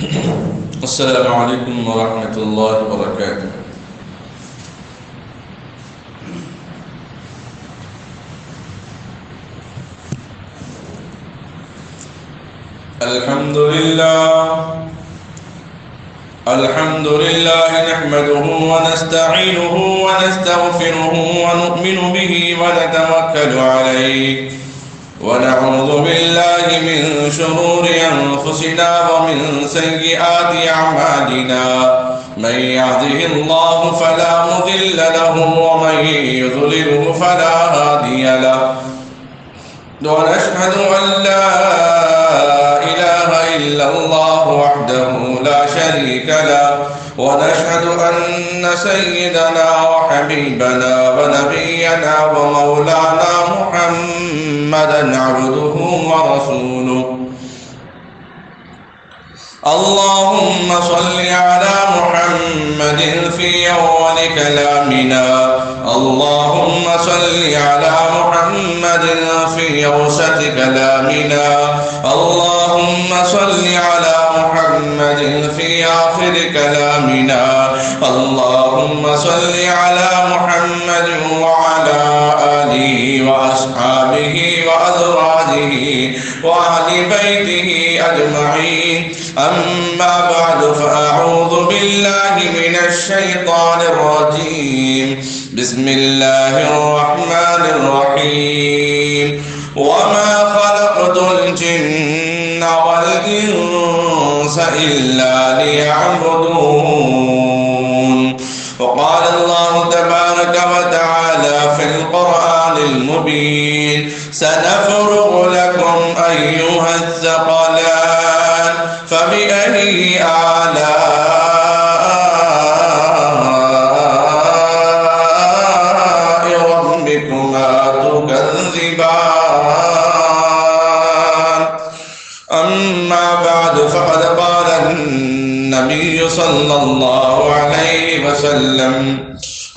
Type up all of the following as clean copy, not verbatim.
السلام علیکم ورحمۃ اللہ وبرکاتہ۔ الحمد للہ نحمده ونستعینه ونستغفره ونؤمن به ونتوکل علیہ ونعوذ بالله من شرور أنفسنا ومن سيئات أعمالنا من يهده الله فلا مضل له ومن يضلله فلا هادي له ونشهد أن لا إله إلا الله وحده لا شريك له ونشهد أن سيدنا وحبيبنا ونبينا ومولانا محمدا عبده ورسوله اللهم صل على محمد في أول كلامنا اللهم صل على محمد في أوسط كلامنا اللهم صل على محمد في آخر كلامنا اللهم صل على محمد وعلى آله وأصحابه وأزواجه وأهل بيته أجمعين أما بعد فأعوذ بالله من الشيطان الرجيم بسم الله الرحمن الرحيم وما خلقت الجن والإنس إلا ليعبدون وقال الله تبارك وتعالى في القرآن المبين سنفرغ لكم أيها الثقلان فبأي آلاء ربكما تكذبان أما بعد فقد قال النبي صلى الله عليه وسلم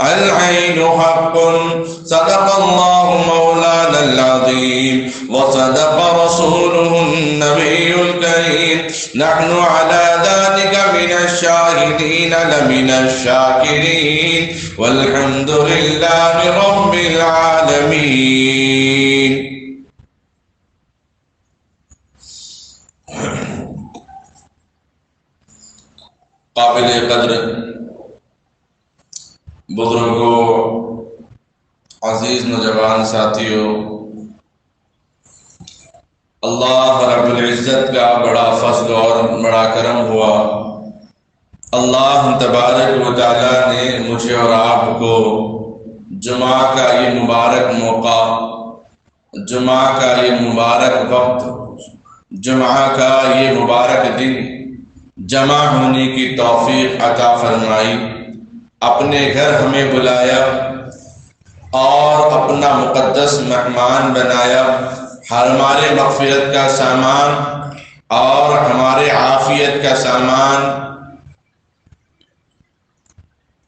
العين حق صدق الله مولانا العظيم وصدق رسوله النبي الكريم نحن على ذلك من الشاهدين لمن الشاكرين والحمد لله رب العالمين۔ قابل قدر بزرگوں، عزیز نوجوان ساتھیوں، اللہ رب العزت کا بڑا فضل اور بڑا کرم ہوا۔ اللہ تبارک و تعالیٰ نے مجھے اور آپ کو جمعہ کا یہ مبارک موقع، جمعہ کا یہ مبارک وقت، جمعہ کا یہ مبارک دن جمع ہونے کی توفیق عطا فرمائی، اپنے گھر ہمیں بلایا اور اپنا مقدس مہمان بنایا، ہمارے مغفرت کا سامان اور ہمارے عافیت کا سامان،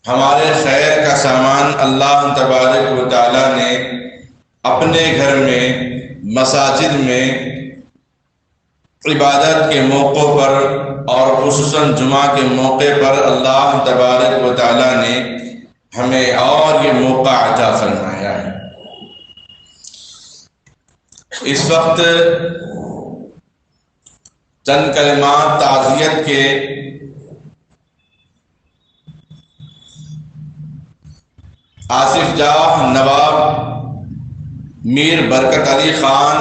ہمارے خیر کا سامان اللہ تبارک و تعالیٰ نے اپنے گھر میں، مساجد میں عبادت کے موقع پر اور خصوصاً جمعہ کے موقع پر اللہ تبارک و تعالیٰ نے ہمیں اور یہ موقع عطا فرمایا ہے۔ اس وقت چند کلمات تعزیت کے آصف جاہ نواب میر برکت علی خان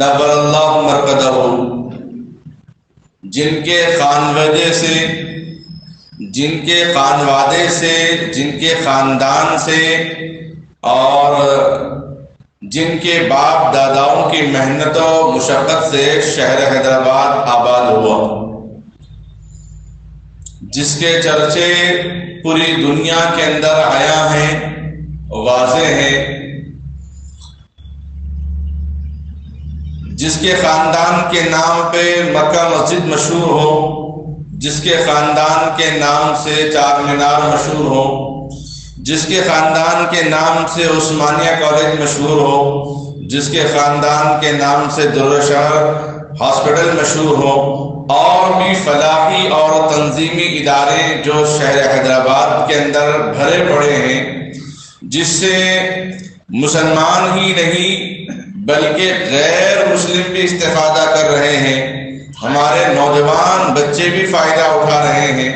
نور اللہ مرقدہ، جن کے خانوادے سے، جن کے خاندان سے اور جن کے باپ داداؤں کی محنت و مشقت سے شہر حیدرآباد آباد ہوا، جس کے چرچے پوری دنیا کے اندر آیا ہیں، واضح ہیں، جس کے خاندان کے نام پہ مکہ مسجد مشہور ہو، جس کے خاندان کے نام سے چار مینار مشہور ہو، جس کے خاندان کے نام سے عثمانیہ کالج مشہور ہو، جس کے خاندان کے نام سے درشہر ہاسپٹل مشہور ہوں، اور بھی فلاحی اور تنظیمی ادارے جو شہر حیدرآباد کے اندر بھرے پڑے ہیں، جس سے مسلمان ہی نہیں بلکہ غیر مسلم بھی استفادہ کر رہے ہیں، ہمارے نوجوان بچے بھی فائدہ اٹھا رہے ہیں۔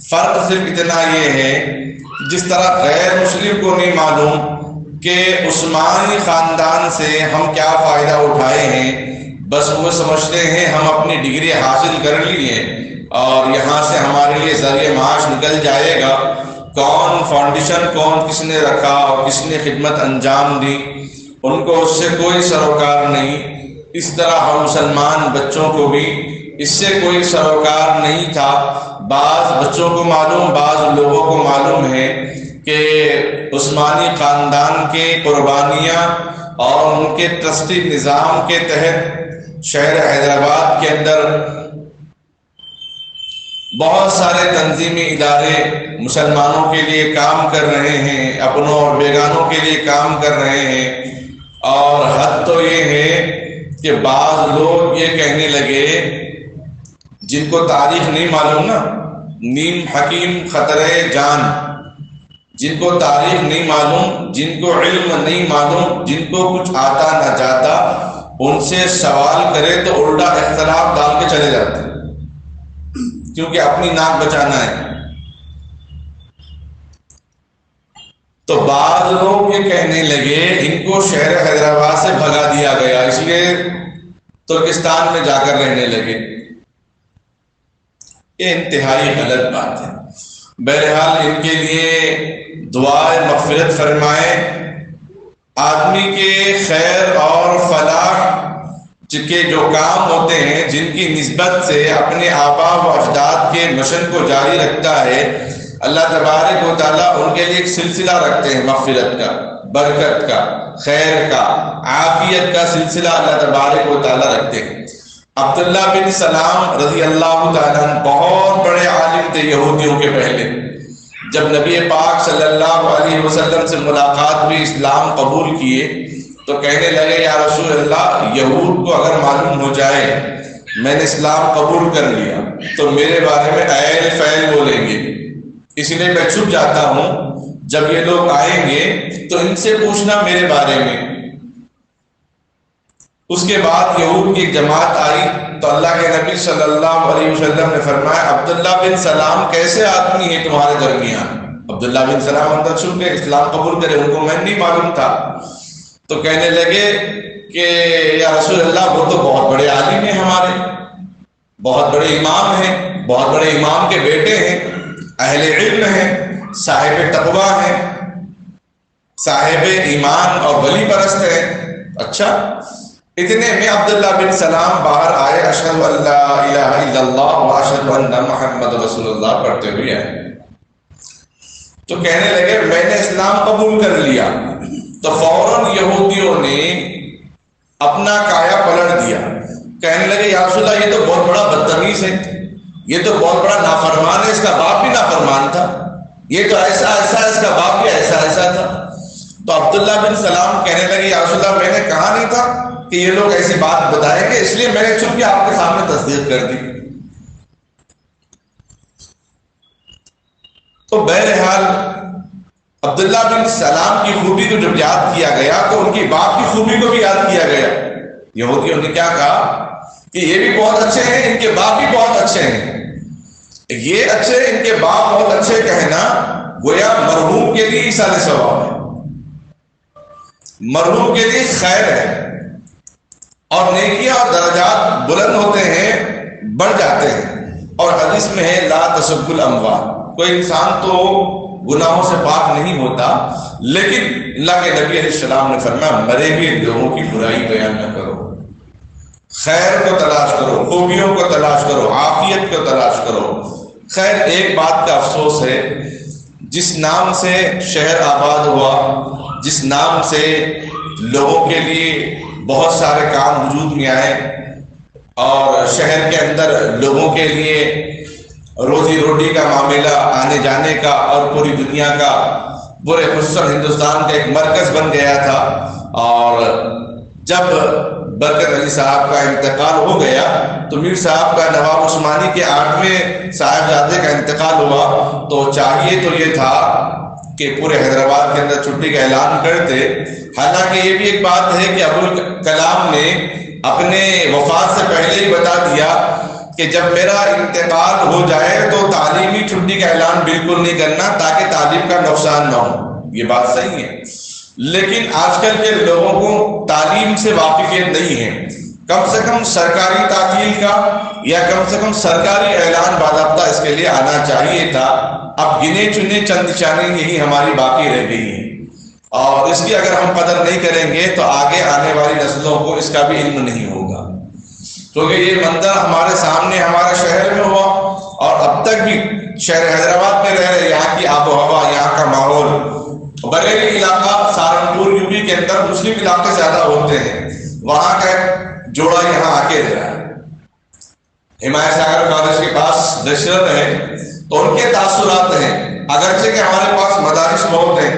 فرق صرف اتنا یہ ہے، جس طرح غیر مسلم کو نہیں معلوم کہ عثمانی خاندان سے ہم کیا فائدہ اٹھائے ہیں، بس وہ سمجھتے ہیں ہم اپنی ڈگری حاصل کر لیے اور یہاں سے ہمارے لیے ذریعہ معاش نکل جائے گا۔ کون فاؤنڈیشن کون کس نے رکھا اور کس نے خدمت انجام دی، ان کو اس سے کوئی سروکار نہیں۔ اس طرح ہم مسلمان بچوں کو بھی اس سے کوئی سروکار نہیں تھا۔ بعض بچوں کو معلوم، بعض لوگوں کو معلوم ہے کہ عثمانی خاندان کے قربانیاں اور ان کے ٹرسٹی نظام کے تحت شہر حیدرآباد کے اندر بہت سارے تنظیمی ادارے مسلمانوں کے لیے کام کر رہے ہیں، اپنوں اور بیگانوں کے لیے کام کر رہے ہیں۔ اور حد تو یہ ہے کہ بعض لوگ یہ کہنے لگے، جن کو تاریخ نہیں معلوم نا، نیم حکیم خطرے جان، جن کو تاریخ نہیں معلوم، جن کو علم نہیں معلوم، جن کو کچھ آتا نہ جاتا، ان سے سوال کرے تو الٹا اختلاف ڈال کے چلے جاتے، کیونکہ اپنی ناک بچانا ہے۔ تو بعض لوگ یہ کہنے لگے ان کو شہر حیدرآباد سے بھگا دیا گیا، اس لیے ترکستان میں جا کر رہنے لگے۔ یہ انتہائی غلط بات ہے۔ بہرحال ان کے لیے دعائے مغفرت فرمائے۔ آدمی کے خیر اور فلاح کے جو کام ہوتے ہیں، جن کی نسبت سے اپنے آبا و اجداد کے مشن کو جاری رکھتا ہے، اللہ تبارک و تعالیٰ ان کے لیے ایک سلسلہ رکھتے ہیں، مغفرت کا، برکت کا، خیر کا، عافیت کا سلسلہ اللہ تبارک و تعالیٰ رکھتے ہیں۔ عبداللہ بن سلام رضی اللہ تعالیٰ عنہ بہت بڑے عالم تھے یہودیوں کے پہلے۔ جب نبی پاک صلی اللہ علیہ وسلم سے ملاقات ہوئی، اسلام قبول کیے، تو کہنے لگے یا رسول اللہ، یہود کو اگر معلوم ہو جائے میں نے اسلام قبول کر لیا تو میرے بارے میں ایل فیل بولیں گے، اس لیے میں چھپ جاتا ہوں، جب یہ لوگ آئیں گے تو ان سے پوچھنا میرے بارے میں۔ اس کے بعد یہود کی ایک جماعت آئی تو اللہ کے نبی صلی اللہ علیہ وسلم نے فرمایا، عبداللہ بن سلام کیسے آدمی ہے تمہارے درمیان؟ عبداللہ بن سلام اندر چھپ گئے، اسلام قبول کرے، ان کو میں نہیں معلوم تھا۔ تو کہنے لگے کہ یا رسول اللہ، وہ تو بہت بڑے عالم ہیں، ہمارے بہت بڑے امام ہیں، بہت بڑے امام کے بیٹے ہیں، اہل علم ہیں، صاحب تقویٰ ہیں، صاحب ایمان اور ولی پرست ہیں۔ اچھا، اتنے میں عبداللہ بن سلام باہر آئے، اشہد ان لا الہ الا اللہ و اشہد ان محمد رسول اللہ پڑھتے ہوئے آئے۔ تو کہنے لگے میں نے اسلام قبول کر لیا۔ تو فوراً یہودیوں نے اپنا کایا پلٹ دیا، کہنے لگے یا رسول اللہ، یہ تو بہت بڑا بدتمیز ہے، یہ تو بہت بڑا نافرمان ہے، اس کا باپ بھی نافرمان تھا، یہ تو ایسا ایسا، اس کا باپ بھی ایسا ایسا تھا۔ تو عبداللہ بن سلام کہنے لگے یا رسول اللہ، میں نے کہا نہیں تھا کہ یہ لوگ ایسی بات بتائیں گے، اس لیے میں نے چھپ کے آپ کے سامنے تصدیق کر دی۔ تو بہرحال عبداللہ بن سلام کی خوبی کو جب یاد کیا گیا تو ان کی باپ کی خوبی کو بھی یاد کیا گیا۔ یہودیوں نے کیا کہا کہ یہ بھی بہت اچھے ہیں، ان کے باپ بھی بہت اچھے ہیں، یہ اچھے ان کے باپ بہت اچھے کہنا گویا مرحوم کے لیے ایصال ثواب ہے، مرحوم کے لیے خیر ہے، اور نیکیاں اور درجات بلند ہوتے ہیں، بڑھ جاتے ہیں۔ اور حدیث میں ہے لا تسبوا الاموات، کوئی انسان تو گناہوں سے پاک نہیں ہوتا، لیکن اللہ کے نبی علیہ السلام نے فرمایا مرے ہوئے لوگوں کی برائی بیان نہ کرو، خیر کو تلاش کرو، خوبیوں کو تلاش کرو، عافیت کو تلاش کرو۔ خیر، ایک بات کا افسوس ہے، جس نام سے شہر آباد ہوا، جس نام سے لوگوں کے لیے بہت سارے کام وجود میں آئے اور شہر کے اندر لوگوں کے لیے روزی روٹی کا معاملہ، آنے جانے کا اور پوری دنیا کا، برے خصوصاً ہندوستان کا ایک مرکز بن گیا تھا، اور جب برکت علی صاحب کا انتقال ہو گیا تو میر صاحب کا نواب عثمانی کے 8ویں صاحبزادے کا انتقال ہوا، تو چاہیے تو یہ تھا کہ پورے حیدرآباد کے اندر چھٹی کا اعلان کرتے۔ حالانکہ یہ بھی ایک بات ہے کہ ابوالکلام نے اپنے وفات سے پہلے ہی بتا دیا کہ جب میرا انتقال ہو جائے تو تعلیمی چھٹی کا اعلان بالکل نہیں کرنا تاکہ تعلیم کا نقصان نہ ہو۔ یہ بات صحیح ہے، لیکن آج کل کے لوگوں کو تعلیم سے واقفیت نہیں ہے۔ کم سے کم سرکاری تعطیل کا یا کم سے کم سرکاری اعلان باضابطہ اس کے لیے آنا چاہیے تھا۔ اب گنے چنے چند نشانیاں یہی ہماری باقی رہ گئی ہیں، اور اس کی اگر ہم قدر نہیں کریں گے تو آگے آنے والی نسلوں کو اس کا بھی علم نہیں ہوگا، کیونکہ یہ منظر ہمارے سامنے ہمارے شہر میں ہوا، اور اب تک بھی شہر حیدرآباد میں رہ رہے، یہاں کی آب و ہوا، یہاں کا ماحول، بریلی علاقہ سہارنپور یوپی کے اندر مسلم علاقے زیادہ ہوتے ہیں، وہاں کا جوڑا یہاں آ کے رہا ہے۔ ہمایت ساگر کالج کے پاس لیکچرر ہے تو ان کے تاثرات ہیں، اگرچہ کہ ہمارے پاس مدارس بہت ہیں،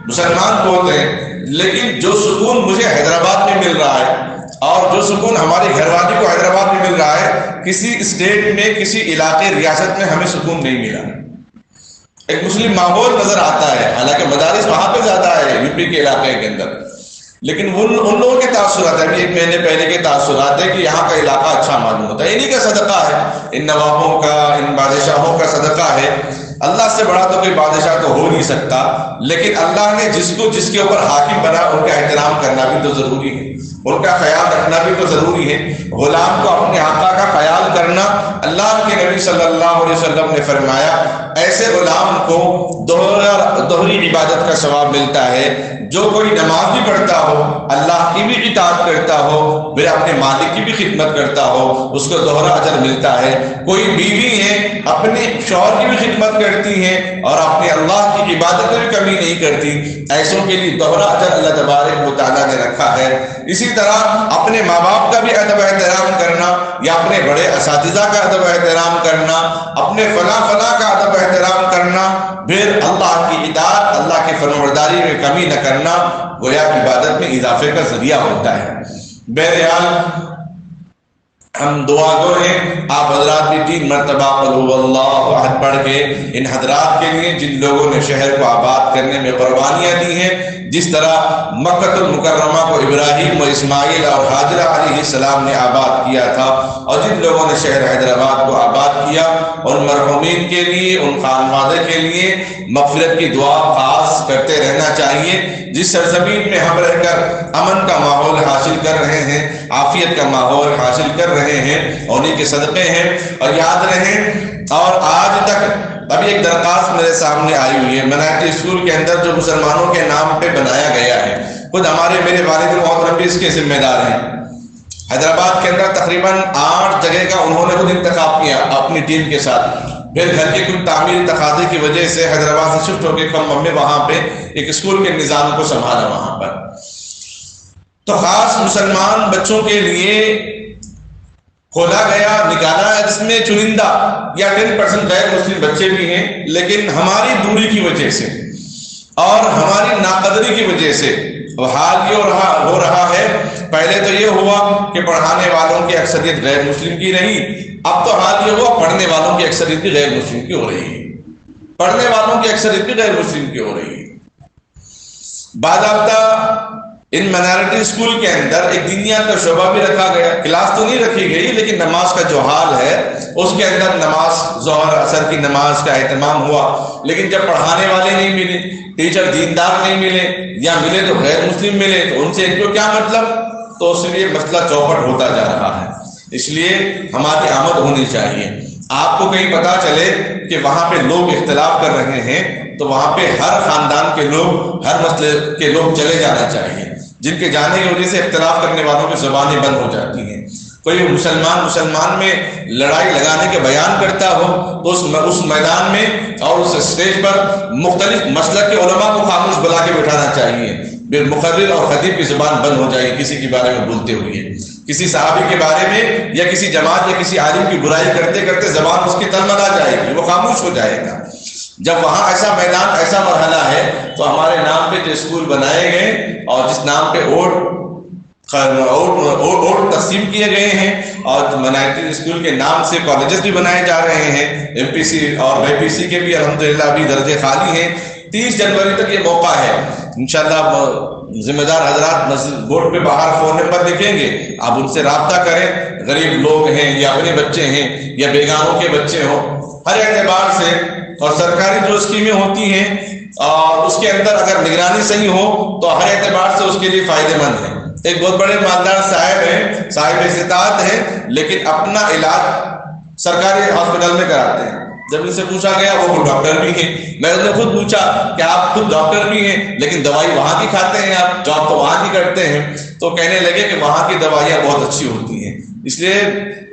مسلمان بہت ہیں، لیکن جو سکون مجھے حیدرآباد میں مل رہا ہے اور جو سکون ہماری گھر والی کو حیدرآباد میں مل رہا ہے، کسی اسٹیٹ میں، کسی علاقے ریاست میں ہمیں سکون نہیں ملا۔ ایک مسلم ماحول نظر آتا ہے، حالانکہ مدارس وہاں پہ زیادہ ہے یو پی کے علاقے کے اندر، لیکن ان لوگوں کے تاثرات ہیں، ایک مہینے پہلے کے تاثرات ہیں کہ یہاں کا علاقہ اچھا معلوم ہوتا ہے۔ انہی کا صدقہ ہے، ان نوابوں کا، ان بادشاہوں کا صدقہ ہے۔ اللہ سے بڑا تو کوئی بادشاہ تو ہو نہیں سکتا، لیکن اللہ نے جس کو جس کے اوپر حاکم بنا ان کا احترام کرنا بھی تو ضروری ہے، ان کا خیال رکھنا بھی تو ضروری ہے۔ غلام کو اپنے آقا کا خیال کرنا، اللہ کے نبی صلی اللہ علیہ وسلم نے فرمایا ایسے غلام کو دوہری عبادت کا ثواب ملتا ہے۔ جو کوئی نماز بھی پڑھتا ہو، اللہ کی بھی اطاعت کرتا ہو، پھر اپنے مالک کی بھی خدمت کرتا ہو، اس کو دوہرا اجر ملتا ہے۔ کوئی بیوی ہے، اپنے شوہر کی بھی خدمت کرتی ہے اور اپنے اللہ کی عبادت میں بھی کمی نہیں کرتی، ایسوں کے لیے دوہرا اجر اللہ تبارک و تعالیٰ نے رکھا ہے۔ اسی طرح اپنے ماں باپ کا بھی ادب احترام کرنا، یا اپنے بڑے اساتذہ کا ادب احترام کرنا، اپنے فلاں کا ادب احترام کرنا، پھر اللہ کی اطاعت، اللہ کی فرمانبرداری میں کمی نہ کرنا، گویا عبادت میں اضافے کا ذریعہ ہوتا ہے۔ بہرحال ہم دعا گو ہیں، آپ حضرات بھی 3 مرتبہ قل هو اللہ احد پڑھ کے ان حضرات کے لیے جن لوگوں نے شہر کو آباد کرنے میں قربانیاں دی ہیں، جس طرح مکہ المکرمہ کو ابراہیم و اسماعیل اور حاجرہ علیہ السلام نے آباد کیا تھا، اور جن لوگوں نے شہر حیدرآباد کو آباد کیا، ان مرحومین کے لیے، ان خانوادے کے لیے مغفرت کی دعا خاص کرتے رہنا چاہیے۔ جس سرزمین میں ہم رہ کر امن کا ماحول حاصل کر رہے ہیں، عافیت کا ماحول حاصل کر رہے ہیں، انہیں کے صدقے ہیں۔ اور یاد رہیں، اور آج تک ابھی ایک درخواست میرے سامنے آئی ہوئی ہے، مناٹی اسکول کے اندر جو مسلمانوں کے نام پہ بنایا گیا ہے، خود ہمارے میرے والد محترم بھی اس کے ذمہ دار ہیں۔ حیدرآباد کے اندر تقریباً 8 جگہ کا انہوں نے خود انتخاب کیا اپنی ٹیم کے ساتھ، پھر گھر کے کچھ تعمیری تقاضے کی وجہ سے حیدرآباد سے شفٹ ہو کے کم میں وہاں پہ ایک اسکول کے نظام کو سنبھالا وہاں پر۔ تو خاص مسلمان بچوں کے لیے کھولا گیا، نکالا ہے، جس میں چنندہ یا 10% غیر مسلم بچے بھی ہیں، لیکن ہماری دوری کی وجہ سے اور ہماری ناقدری کی وجہ سے حال یہ ہو رہا ہے۔ پہلے تو یہ ہوا کہ پڑھانے والوں کی اکثریت غیر مسلم کی رہی، اب تو حال یہ ہوا پڑھنے والوں کی اکثریت بھی غیر مسلم کی ہو رہی ہے، پڑھنے والوں کی اکثریت بھی غیر مسلم کی ہو رہی ہے۔ باضابطہ ان مائنارٹی اسکول کے اندر ایک دینیات کا شعبہ بھی رکھا گیا، کلاس تو نہیں رکھی گئی، لیکن نماز کا جو حال ہے اس کے اندر نماز ظہر اثر کی نماز کا اہتمام ہوا، لیکن جب پڑھانے والے نہیں ملے، ٹیچر دیندار نہیں ملے، یا ملے تو غیر مسلم ملے، تو ان سے ان کو کیا مطلب؟ تو اس لیے مسئلہ چوپٹ ہوتا جا رہا ہے۔ اس لیے ہماری آمد ہونی چاہیے۔ آپ کو کہیں پتا چلے کہ وہاں پہ لوگ اختلاف کر رہے ہیں تو وہاں پہ ہر خاندان کے لوگ، ہر مسئلے کے لوگ چلے جانا چاہیے، جن کے جانے کی وجہ سے اختلاف کرنے والوں کی زبانیں بند ہو جاتی ہیں۔ کوئی مسلمان میں لڑائی لگانے کے بیان کرتا ہو تو اس میدان میں اور اس اسٹیج پر مختلف مسلک کے علماء کو خاموش بلا کے بٹھانا چاہیے، پھر مقرر اور خطیب کی زبان بند ہو جائے گی کسی کے بارے میں بولتے ہوئے، کسی صحابی کے بارے میں یا کسی جماعت یا کسی عالم کی برائی کرتے کرتے زبان اس کی تلملا جائے گی، وہ خاموش ہو جائے گا۔ جب وہاں ایسا میدان، ایسا مرحلہ ہے تو ہمارے نام پہ جو اسکول بنائے گئے اور جس نام پہ ووٹ اور تقسیم کیے گئے ہیں، اور مائنارٹی اسکول کے نام سے کالجز بھی بنائے جا رہے ہیں، MPC اور BPC کے بھی الحمدللہ ابھی درجے خالی ہیں۔ 30 جنوری تک یہ موقع ہے، انشاءاللہ ذمہ دار حضرات مسجد بورڈ پہ باہر فون نمبر لکھیں گے، آپ ان سے رابطہ کریں، غریب لوگ ہیں یا اپنے بچے ہیں یا بیگانوں کے بچے ہوں، ہر اعتبار سے۔ اور سرکاری جو اسکیمیں ہوتی ہیں اور اس کے اندر اگر نگرانی صحیح ہو تو ہر اعتبار سے اس کے لیے فائدہ مند ہے۔ ایک بہت بڑے مالدار صاحب ہیں، صاحب استطاعت ہیں، لیکن اپنا علاج سرکاری ہاسپٹل میں کراتے ہیں۔ جب ان سے پوچھا گیا، وہ ڈاکٹر بھی ہیں، میں نے خود پوچھا کہ آپ خود ڈاکٹر بھی ہیں لیکن دوائی وہاں کی کھاتے ہیں، آپ جاب تو وہاں کی کرتے ہیں، تو کہنے لگے کہ وہاں کی دوائیاں بہت اچھی ہوتی ہیں، اس لیے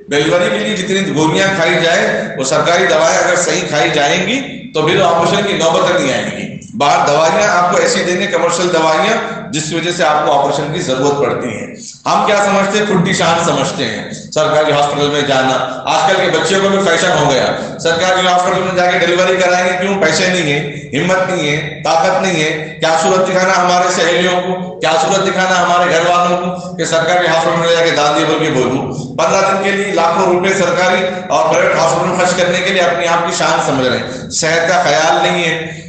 ڈیلیوری کے لیے جتنی گولیاں کھائی جائیں وہ سرکاری دوائیں اگر صحیح کھائی جائیں گی تو پھر آپریشن کی نوبت نہیں آئے گی۔ باہر دوائیاں آپ کو ایسی دیں گے، کمرشل دوائیاں، جس کی وجہ سے آپ کو آپریشن کی ضرورت پڑتی ہے۔ ہم کیا سمجھتے ہیں؟ کھٹی شان سمجھتے ہیں سرکاری ہاسپٹل میں جانا۔ آج کل کے بچوں کو بھی فیشن ہو گیا، سرکاری ہاسپٹل میں جا کے ڈیلیوری کرائیں گے، کیوں؟ پیسے نہیں ہیں، ہمت نہیں ہے، طاقت نہیں ہے۔ کیا صورت دکھانا ہمارے سہیلیوں کو، کیا صورت دکھانا ہمارے گھر والوں کو کہ سرکاری ہاسپٹل میں جا کے دان بول کے بولوں۔ 15 دن کے لیے لاکھوں روپے سرکاری اور پرائیویٹ ہاسپٹل میں خرچ کرنے کے لیے اپنے آپ کی شان سمجھ رہے ہیں، صحت کا خیال نہیں ہے،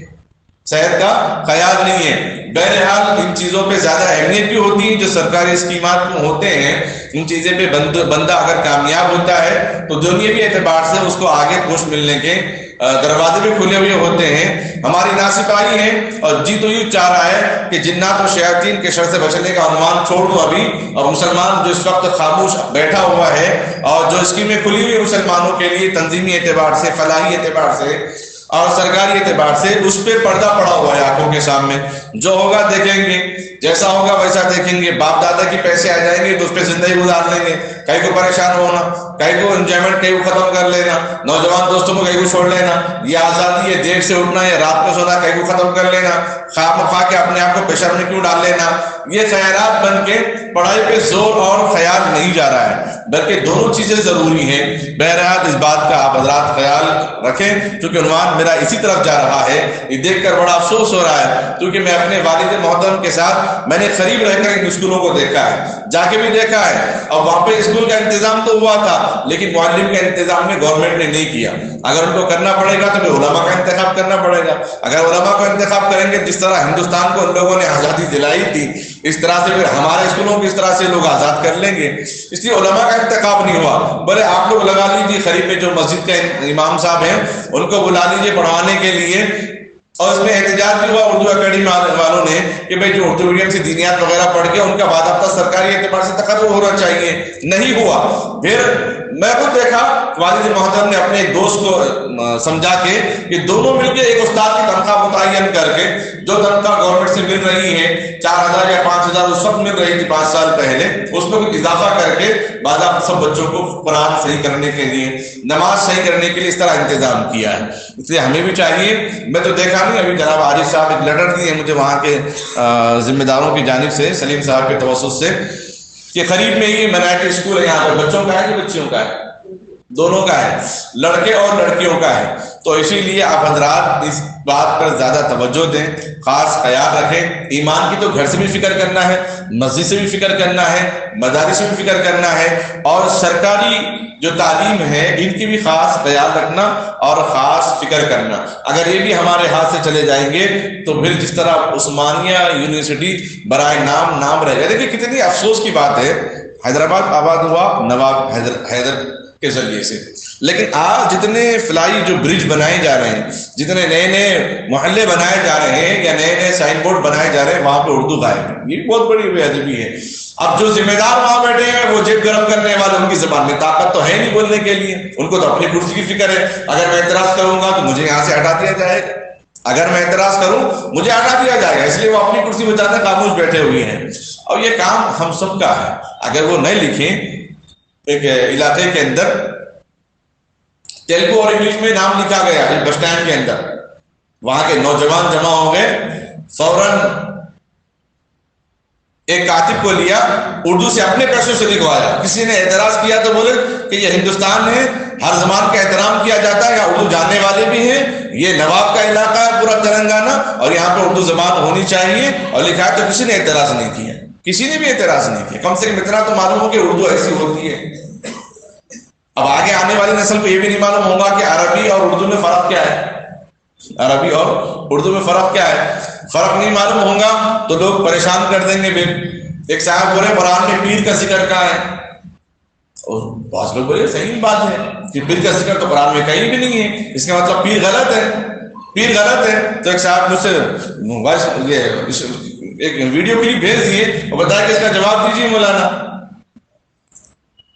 صحت کا خیال نہیں ہے۔ بہرحال ان چیزوں پہ زیادہ اہمیت بھی ہوتی ہے جو سرکاری اسکیمات میں ہوتے ہیں، ان چیزیں پہ بندہ اگر کامیاب ہوتا ہے تو دنیاوی اعتبار سے اس کو آگے پوسٹ ملنے کے دروازے بھی کھلے ہوئے ہوتے ہیں۔ ہماری ناصفائی ہے اور جی تو یوں چاہ رہا ہے کہ جنات و شیاطین کے شر سے بچنے کا عنوان چھوڑ دوں ابھی، اور مسلمان جو اس وقت خاموش بیٹھا ہوا ہے اور جو اسکیمیں کھلی ہوئی مسلمانوں کے لیے تنظیمی اعتبار سے، فلاحی اعتبار سے اور سرکاری اعتبار سے، اس پہ پردہ پڑا ہوا ہے آنکھوں کے سامنے۔ جو ہوگا دیکھیں گے، جیسا ہوگا ویسا دیکھیں گے۔ باپ دادا کے پیسے آ جائیں گے تو اس پہ زندگی گزار لیں گے، کہیں کو پریشان ہونا، کہیں کو انجوائمنٹ کہیں کو ختم کر لینا، نوجوان دوستوں کو کہیں کو چھوڑ لینا، یہ آزادی ہے، دیر سے اٹھنا یا رات میں سونا کہیں کو ختم کر لینا، خواب مخواہ کے اپنے آپ کو پریشر میں کیوں ڈال لینا، یہ خیالات بن کے پڑھائی پہ زور اور خیال نہیں جا رہا ہے، بلکہ دونوں چیزیں ضروری ہیں۔ بہرحال اس بات کا آپ حضرات خیال رکھیں، کیونکہ عنوان میرا اسی طرف جا رہا ہے۔ یہ دیکھ کر بڑا افسوس ہو رہا ہے، کیونکہ میں اپنے والد محترم کے ساتھ میں نے قریب رہ کر ان اسکولوں کو دیکھا ہے، جا کے بھی دیکھا ہے، اور وہاں پہ اسکول کا انتظام تو ہوا تھا لیکن معلم کا انتظام میں گورنمنٹ نے نہیں کیا۔ اگر ان کو کرنا پڑے گا تو پھر علماء کا انتخاب کرنا پڑے گا۔ اگر علماء کا انتخاب کریں گے، جس طرح ہندوستان کو ان لوگوں نے آزادی دلائی تھی، اس طرح سے پھر ہمارے اسکولوں کو اس طرح سے لوگ آزاد کر لیں گے۔ اس لیے علماء کا انتخاب نہیں ہوا، بلے آپ لوگ لگا لیجیے قریب میں جو مسجد کے امام صاحب ہیں ان کو بلا لیجیے پڑھوانے کے لیے، اور اس میں احتجاج بھی ہوا اردو اکیڈمی والوں نے کہ بھئی جو اردو میڈیم سے دینیات وغیرہ پڑھ کے ان کا باضابطہ سرکاری اعتبار سے تقرر ہونا چاہیے، نہیں ہوا۔ پھر میں خود دیکھا والد محترم نے اپنے ایک دوست کو سمجھا کے کہ دونوں مل کے ایک استاد کی تنخواہ متعین کر کے، جو تنخواہ گورنمنٹ سے مل رہی ہے 4000 یا 5000 اس وقت مل رہی تھی 5 سال پہلے، اس میں کچھ اضافہ کر کے باضابطہ سب بچوں کو قرآن صحیح کرنے کے لیے، نماز صحیح کرنے کے لیے اس طرح انتظام کیا ہے۔ اس لیے ہمیں بھی چاہیے، میں تو دیکھا نہیں، ابھی جناب عارف صاحب ایک لیٹر دیے مجھے وہاں کے ذمہ داروں کی جانب سے، سلیم صاحب کے توسط سے، کہ قریب میں یہ مائنارٹی اسکول ہے، یہاں پر بچوں کا ہے کہ بچیوں کا ہے؟ دونوں کا ہے، لڑکے اور لڑکیوں کا ہے۔ تو اسی لیے آپ حضرات اس بات پر زیادہ توجہ دیں، خاص خیال رکھیں۔ ایمان کی تو گھر سے بھی فکر کرنا ہے، مسجد سے بھی فکر کرنا ہے، مدارس سے بھی فکر کرنا ہے، اور سرکاری جو تعلیم ہے ان کی بھی خاص خیال رکھنا اور خاص فکر کرنا۔ اگر یہ بھی ہمارے ہاتھ سے چلے جائیں گے تو پھر جس طرح عثمانیہ یونیورسٹی برائے نام رہ گئے۔ دیکھیں کتنی افسوس کی بات ہے، حیدرآباد آباد ہوا نواب حیدر کے ذریعے سے، لیکن آج جتنے فلائی جو برج بنائے جا رہے ہیں، جتنے نئے نئے محلے بنائے جا رہے ہیں یا نئے نئے سائن بورڈ بنائے جا رہے ہیں، وہاں پہ اردو غائب ہے۔ یہ بھی بہت بڑی بے ادبی ہے۔ اب جو ذمہ دار وہاں بیٹھے ہیں وہ جیب گرم کرنے والے، ان کی زبان میں طاقت تو ہے نہیں بولنے کے لیے، ان کو تو اپنی کرسی کی فکر ہے۔ اگر میں اعتراض کروں گا تو مجھے یہاں سے ہٹا دیا جائے گا، اگر میں اعتراض کروں مجھے ہٹا دیا جائے گا، اس لیے وہ اپنی کرسی بچانے خاموش بیٹھے ہوئے ہیں۔ اور یہ کام ہم سب کا ہے۔ اگر وہ نہیں لکھیں، ایک علاقے کے اندر تیلگو اور انگلش میں نام لکھا گیا بس اسٹینڈ کے اندر، وہاں کے نوجوان جمع ہو گئے، فوراً ایک کاتب کو لیا، اردو سے اپنے پیسوں سے لکھوایا۔ کسی نے اعتراض کیا تو بولے کہ یہ ہندوستان ہے، ہر زبان کا احترام کیا جاتا ہے، یہاں اردو جاننے والے بھی ہیں، یہ نواب کا علاقہ ہے پورا تلنگانہ اور یہاں پہ اردو زبان ہونی چاہیے، اور لکھا ہے تو کسی نے اعتراض نہیں کیا۔ کسی نے بھی اعتراض نہیں کیا، کم سے کم اتنا تو معلوم ہو کہ اردو ایسی ہوتی ہے۔ اب آگے آنے والی نسل کو یہ بھی نہیں معلوم ہوگا کہ عربی اور اردو میں فرق کیا ہے، عربی اور اردو میں فرق کیا ہے، فرق نہیں معلوم ہوگا تو لوگ پریشان کر دیں گے۔ ایک صاحب بولے قرآن میں پیر کا ذکر کہاں ہے، اور بعض لوگ بولے صحیح بات ہے کہ پیر کا ذکر تو قرآن میں کہیں بھی نہیں ہے، اس کا مطلب پیر غلط ہے، پیر غلط ہے۔ تو ایک صاحب مجھ سے ایک ویڈیو کلپ بھیج دیے اور بتایا کہ اس کا جواب دیجیے مولانا،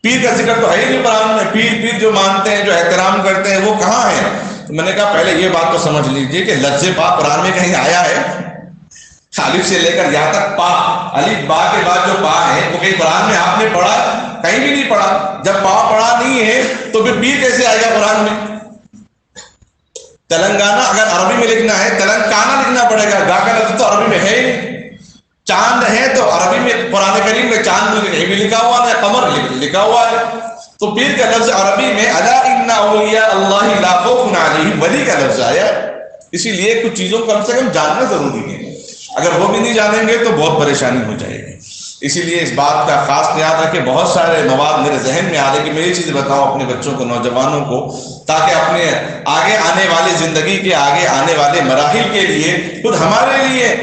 پیر کا ذکر تو ہے ہی نہیں قرآن میں، پیر جو مانتے ہیں جو احترام کرتے ہیں وہ کہاں ہے؟ تو میں نے کہا پہلے یہ بات تو سمجھ لیجیے کہ لفظ پاک قرآن میں کہیں آیا ہے؟ الف سے لے کر یہاں تک پا، الف با کے بعد جو پا ہے وہ کہیں قرآن میں آپ نے پڑھا؟ کہیں بھی نہیں پڑھا۔ جب پا پڑھا نہیں ہے تو پھر پیر کیسے آئے گا قرآن میں؟ تلنگانہ اگر عربی میں لکھنا ہے تلنگانہ لکھنا پڑے گا، گا کا لفظ تو عربی میں ہے ہی نہیں۔ چاند ہے تو عربی میں قرآن کریم میں چاند نہیں بھی لکھا ہوا نہ قمر لکھا ہوا ہے، تو پیر کا لفظ عربی میں الا ان اولیاء اللہ لا خوف علیہم، ولی کا لفظ آیا ہے۔ اسی لیے کچھ چیزوں کو کم سے کم جاننا ضروری ہے، اگر وہ بھی نہیں جانیں گے تو بہت پریشانی ہو جائے گی۔ اسی لیے اس بات کا خاص خیال رکھیں۔ بہت سارے مواد میرے ذہن میں آ رہے کہ میں یہ چیزیں بتاؤں اپنے بچوں کو، نوجوانوں کو، تاکہ اپنے آگے آنے والی زندگی کے آگے آنے والے مراحل کے لیے خود ہمارے لیے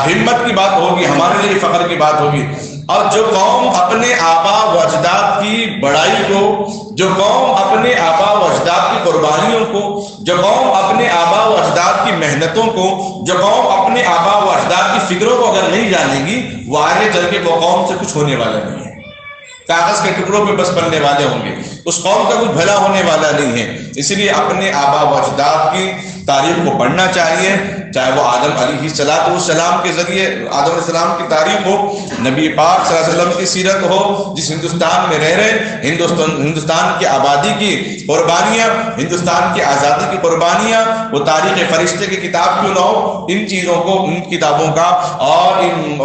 ہمت کی بات ہوگی، ہمارے لیے فخر کی بات ہوگی۔ اور جو قوم اپنے آبا و اجداد کی بڑائی کو، جو قوم اپنے آبا و اجداد کی قربانیوں کو، جو قوم اپنے آبا و اجداد کی محنتوں کو، جو قوم اپنے آبا و اجداد کی فکروں کو اگر نہیں جانے گی، وہ آگے چل کے وہ قوم سے کچھ ہونے والا نہیں ہے، کاغذ کے ٹکڑوں پہ بس بننے والے ہوں گے، اس قوم کا کچھ بھلا ہونے والا نہیں ہے۔ اس لیے اپنے آبا و اجداد کی تاریخ کو پڑھنا چاہیے، چاہے وہ آدم علیہ السلام کے ذریعے آدم علیہ السلام کی تاریخ ہو، نبی پاک صلی اللہ علیہ وسلم کی سیرت ہو، جس ہندوستان میں رہ رہے ہندوستان کی آبادی کی قربانیاں، ہندوستان کی آزادی کی قربانیاں، وہ تاریخ فرشتے کی کتاب کیوں نہ ہو، ان چیزوں کو، ان کتابوں کا اور ان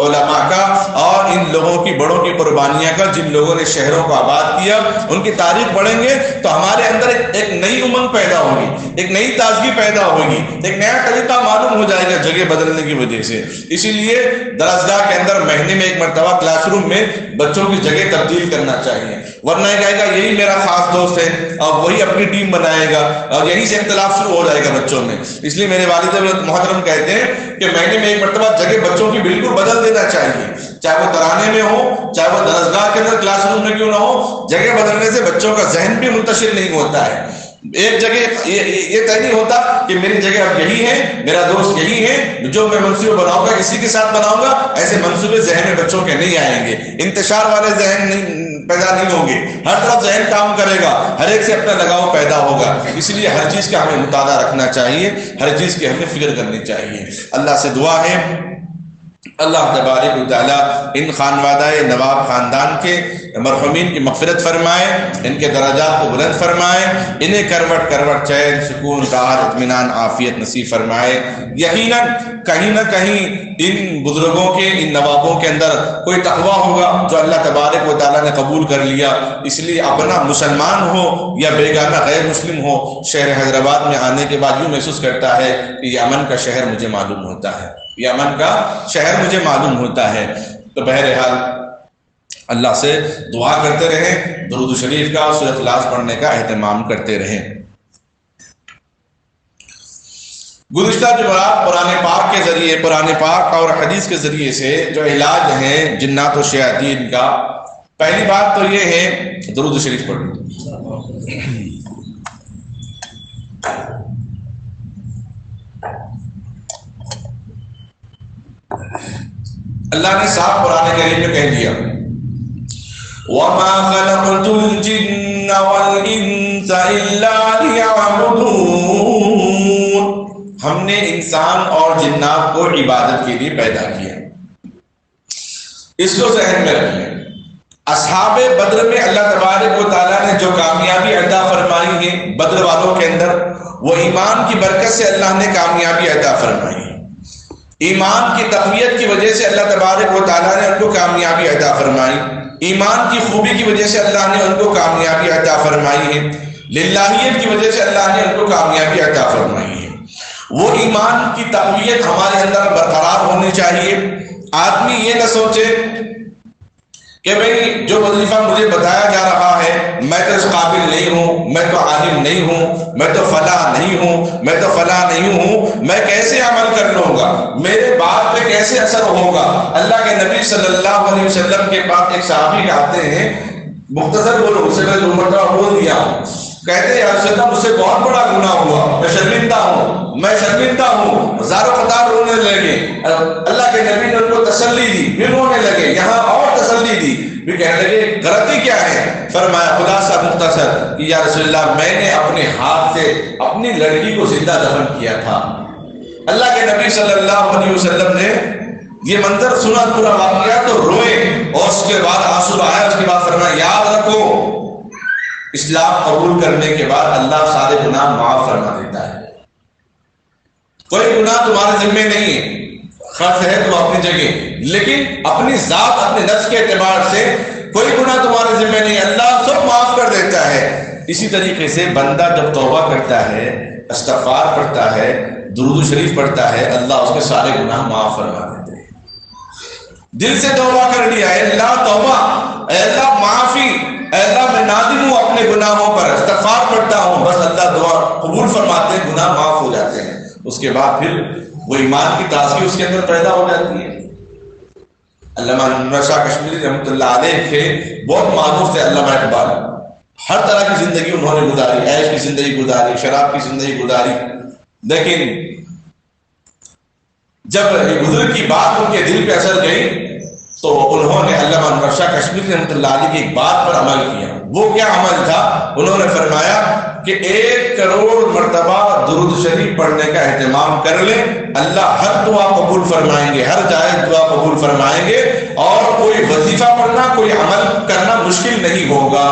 علماء کا اور ان لوگوں کی بڑوں کی قربانیاں کا، جن لوگوں نے شہروں کو آباد کیا، ان کی تاریخ پڑھیں گے تو ہمارے اندر ایک نئی امنگ پیدا ہوگی، ایک نئی تازگی پیدا ہوگی، ایک نیا طریقہ معلوم ہو جائے گا جگہ بدلنے کی وجہ سے۔ اسی لیے درسگاہ کے اندر مہینے میں ایک مرتبہ کلاس روم میں بچوں کی جگہ تبدیل کرنا چاہیے، ورنہ یہ کہے گا یہی میرا خاص دوست ہے اور وہی اپنی ٹیم بنائے گا اور یہیں سے اختلاف شروع ہو جائے گا بچوں میں۔ اس لیے میرے والد محترم کہتے ہیں کہ مہینے میں ایک مرتبہ جگہ بچوں کی بالکل بدل دینا چاہیے، چاہے وہ ترانے میں ہو، چاہے وہ درسگاہ کے اندر کلاس روم میں کیوں نہ ہو۔ جگہ بدلنے سے بچوں کا ذہن بھی منتشر نہیں ہوتا ہے، ایک جگہ یہ طے نہیں ہوتا کہ میری جگہ اب یہی ہے، میرا دوست یہی ہے، جو میں منصوبے بناؤں گا اسی کے ساتھ بناؤں گا، ایسے منصوبے ذہن میں بچوں کے نہیں آئیں گے، انتشار والے ذہن پیدا نہیں ہوں گے، ہر طرف ذہن کام کرے گا، ہر ایک سے اپنا لگاؤ پیدا ہوگا۔ اس لیے ہر چیز کا ہمیں مطالعہ رکھنا چاہیے، ہر چیز کی ہمیں فکر کرنی چاہیے۔ اللہ سے دعا ہے اللہ تبارک و تعالیٰ ان خانوادہ نواب خاندان کے مرحومین کی مغفرت فرمائے، ان کے درجات کو بلند فرمائے، انہیں کروٹ کروٹ چین، سکون، راحت، اطمینان، عافیت نصیب فرمائے۔ یقیناً کہیں نہ کہیں ان بزرگوں کے، ان نوابوں کے اندر کوئی تقویٰ ہوگا جو اللہ تبارک و تعالیٰ نے قبول کر لیا، اس لیے اپنا مسلمان ہو یا بیگانہ غیر مسلم ہو، شہر حیدرآباد میں آنے کے بعد یوں محسوس کرتا ہے کہ یہ امن کا شہر مجھے معلوم ہوتا ہے، یہ امن کا شہر مجھے معلوم ہوتا ہے۔ تو بہرحال اللہ سے دعا کرتے رہیں، درود شریف کا، سورۃ اخلاص پڑھنے کا اہتمام کرتے رہیں۔ گزشتہ جمعرات قرآن پاک کے ذریعے، قرآن پاک اور حدیث کے ذریعے سے جو علاج ہیں جنات و شیاطین کا، پہلی بات تو یہ ہے درود شریف پڑھنا۔ اللہ نے صاحب قرآن کریم میں کہہ دیا وَمَا خَلَقْتُ الْجِنَّ وَالْإِنسَ إِلَّا لِيَعْبُدُونَ، ہم نے انسان اور جنات کو عبادت کے لیے پیدا کیا۔ اس کو ذہن میں رکھیں۔ اصحاب بدر میں اللہ تبارک و تعالیٰ نے جو کامیابی عطا فرمائی ہے بدر والوں کے اندر، وہ ایمان کی برکت سے اللہ نے کامیابی عطا فرمائی ہے، ایمان کی تقویت کی وجہ سے اللہ تبارک و تعالیٰ نے ان کو کامیابی عطا فرمائی، ایمان کی خوبی کی وجہ سے اللہ نے ان کو کامیابی عطا فرمائی ہے، للہیت کی وجہ سے اللہ نے ان کو کامیابی عطا فرمائی ہے۔ وہ ایمان کی تقویت ہمارے اندر برقرار ہونی چاہیے، آدمی یہ نہ سوچے کہ بھئی جو وظیفہ مجھے بتایا جا رہا ہے میں تو اس قابل نہیں ہوں، میں تو عالم نہیں ہوں، میں تو فلاں نہیں ہوں، میں تو فلاں نہیں ہوں، میں کیسے عمل کر لوں گا، میرے بات پہ کیسے اثر ہوگا۔ اللہ کے نبی صلی اللہ علیہ وسلم کے پاس ایک صحابی آتے ہیں، مختصر بولو، اسے میں 2 مرتبہ بول دیا ہوں، کہتے ہیں یا رسول اللہ مجھ سے بہت بڑا گناہ ہوا، میں شرمندہ ہوں، میں شرمندہ ہوں، ہزاروں قطار رونے لگے۔ اللہ کے نبی نے ان کو تسلی دی، بھی رونے لگے، یہاں اور تسلی دی، بھی کہنے لگے غلطی کیا ہے؟ فرمایا خلاصہ مختصر کہ یا رسول اللہ میں نے اپنے ہاتھ سے اپنی لڑکی کو زندہ دفن کیا تھا۔ اللہ کے نبی صلی اللہ علیہ وسلم نے یہ منظر سنا، پورا واقعہ، تو روئے اور اس کے بعد آنسو آیا۔ اس کے بعد فرمایا یاد رکھو اسلام قبول کرنے کے بعد اللہ سارے گناہ معاف فرما دیتا ہے، کوئی گناہ تمہارے ذمہ نہیں ہے، خرچ ہے تو اپنی جگہ، لیکن اپنی ذات اپنے نفس کے اعتبار سے کوئی گناہ تمہارے ذمہ نہیں ہے، اللہ سب معاف کر دیتا ہے۔ اسی طریقے سے بندہ جب توبہ کرتا ہے، استغفار پڑھتا ہے، درود شریف پڑھتا ہے، اللہ اس کے سارے گناہ معاف فرما دیتے ہیں۔ دل سے توبہ کر لیا، اے اللہ توبہ، اے اللہ معافی، اے اللہ میں نادم ہوں اپنے گناہوں پر، استغفار پڑھتا ہوں، بس اللہ دعا قبول فرماتے ہیں، گناہ معاف ہو جاتے ہیں۔ اس کے بعد پھر وہ ایمان کی تازگی اس کے اندر پیدا ہو جاتی ہے۔ علامہ انور شاہ کشمیری رحمۃ اللہ علیہ کے بہت معروف تھے علامہ اقبال، ہر طرح کی زندگی انہوں نے گزاری، عیش کی زندگی گزاری، شراب کی زندگی گزاری، لیکن جب بزرگ کی بات ان کے دل پہ اثر گئی تو انہوں نے علامہ انور شاہ کشمیری رحمۃ اللہ علیہ کی ایک بات پر عمل کیا۔ وہ کیا عمل تھا؟ انہوں نے فرمایا کہ 1 کروڑ مرتبہ درود شریف پڑھنے کا اہتمام کر لیں، اللہ ہر دعا قبول فرمائیں گے، ہر جائز دعا قبول فرمائیں گے، اور کوئی وظیفہ پڑھنا، کوئی عمل کرنا مشکل نہیں ہوگا۔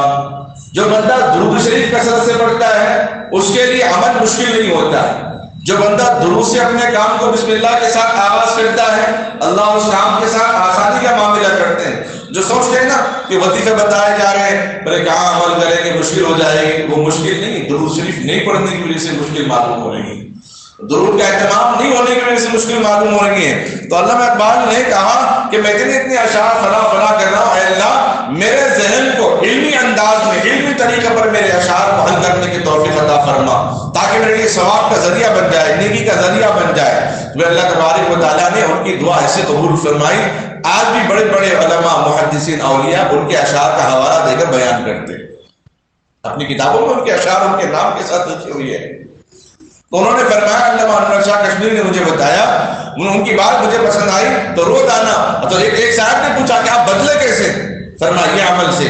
جو بندہ درود شریف کثرت سے پڑھتا ہے اس کے لیے عمل مشکل نہیں ہوتا ہے۔ جو بندہ درود سے اپنے کام کو بسم اللہ کے ساتھ آغاز کرتا ہے، اللہ اس کام کے ساتھ آسانی کا معاملہ کرتے ہیں۔ جو سوچتے ہیں نا کہ وظیفے بتائے جا رہے ہیں، بولے کہاں عمل کریں گے، مشکل ہو جائے گی، وہ مشکل نہیں، درود شریف نہیں پڑھنے کی وجہ سے مشکل معلوم ہو رہی ہے، درود کا اہتمام نہیں ہونے کی وجہ سے مشکل معلوم ہو رہی ہے۔ تو علامہ اقبال نے کہا کہ میں اتنے اشعار فلاں کر رہا ہوں، اے اللہ میرے ذہن کو علمی انداز میں، علمی طریقے پر میرے اشعار کو حل کرنے کی توفیق عطا فرما، تاکہ میرے لیے ثواب کا ذریعہ بن جائے، نیکی کا ذریعہ بن جائے۔ تو اللہ تبارک و تعالیٰ نے ان کی دعا ایسے قبول فرمائی۔ آج بھی بڑے بڑے علماء، محدثین، اولیاء ان کے اشعار کا حوالہ دے کر بیان کرتے ہیں، اپنی کتابوں میں ان کے اشعار ان کے نام کے ساتھ لکھی ہوئی ہے۔ تو انہوں نے فرمایا، علامہ انور شاہ کشمیری نے مجھے بتایا، ان کی بات مجھے پسند آئی تو روز آنا۔ تو ایک صاحب نے پوچھا کہ آپ بدلے کیسے؟ فرمایا یہ عمل سے۔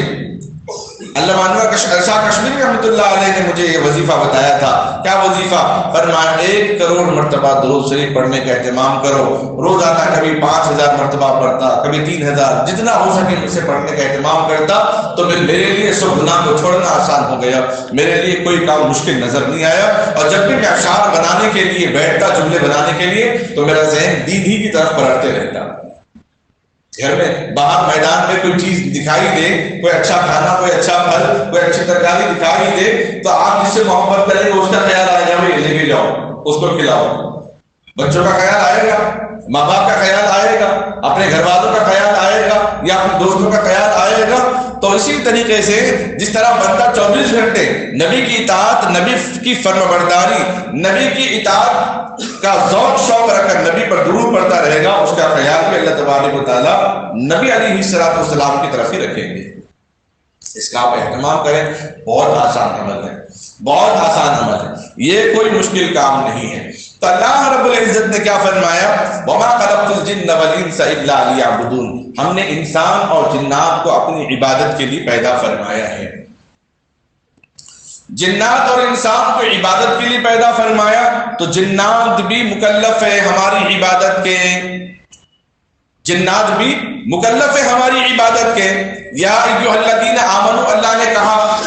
علامہ انور شاہ کشمیری رحمۃ اللہ علیہ نے مجھے یہ وظیفہ بتایا تھا۔ کیا وظیفہ؟ فرمایا 1 کروڑ مرتبہ درود شریف پڑھنے کا اہتمام کرو، روزانہ کبھی 5000 مرتبہ پڑھتا، کبھی 3000، جتنا ہو سکے مجھ سے پڑھنے کا اہتمام کرتا، تو میرے لیے سب گناہ کو چھوڑنا آسان ہو گیا، میرے لیے کوئی کام مشکل نظر نہیں آیا۔ اور جب بھی میں اشعار بنانے کے لیے بیٹھتا، جملے بنانے کے لیے، تو میرا ذہن دین ہی کی طرف پلٹتے رہتا۔ گھر میں باہر میدان میں کوئی چیز دکھائی دے، کوئی اچھا کھانا، کوئی اچھا پھل، کوئی اچھی ترکاری دکھائی دے، تو آپ جس سے محبت کریں گے اس کا خیال آئے گا، بھائی لے کے جاؤ، اس کو کھلاؤ۔ بچوں کا خیال آئے گا، ماں باپ کا خیال آئے گا، اپنے گھر والوں کا خیال آئے گا، یا اپنے دوستوں کا خیال آئے گا۔ تو اسی طریقے سے جس طرح بندہ 24 گھنٹے نبی کی اطاعت، نبی کی فرمانبرداری، نبی کی اطاعت کا ذوق شوق رکھ کر نبی پر درود پڑھتا رہے گا، اس کا خیال بھی اللہ تبارک و تعالیٰ نبی علیہ السلام کی طرف ہی رکھیں گے۔ اس کا آپ اہتمام کریں، بہت آسان عمل ہے، بہت آسان عمل ہے، یہ کوئی مشکل کام نہیں ہے۔ تو اللہ رب العزت نے کیا فرمایا؟ وَمَا خَلَقْتُ الْجِنَّ وَالْإِنسَ إِلَّا لِيَعْبُدُونِ، ہم نے انسان اور جنات کو اپنی عبادت کے لیے پیدا فرمایا ہے۔ جنات اور انسان کو عبادت کے لیے پیدا فرمایا، تو جنات بھی مکلف ہے ہماری عبادت کے، جنات بھی مکلف ہے ہماری عبادت کے۔ یا ایھا الذین آمنوا، اللہ نے کہا،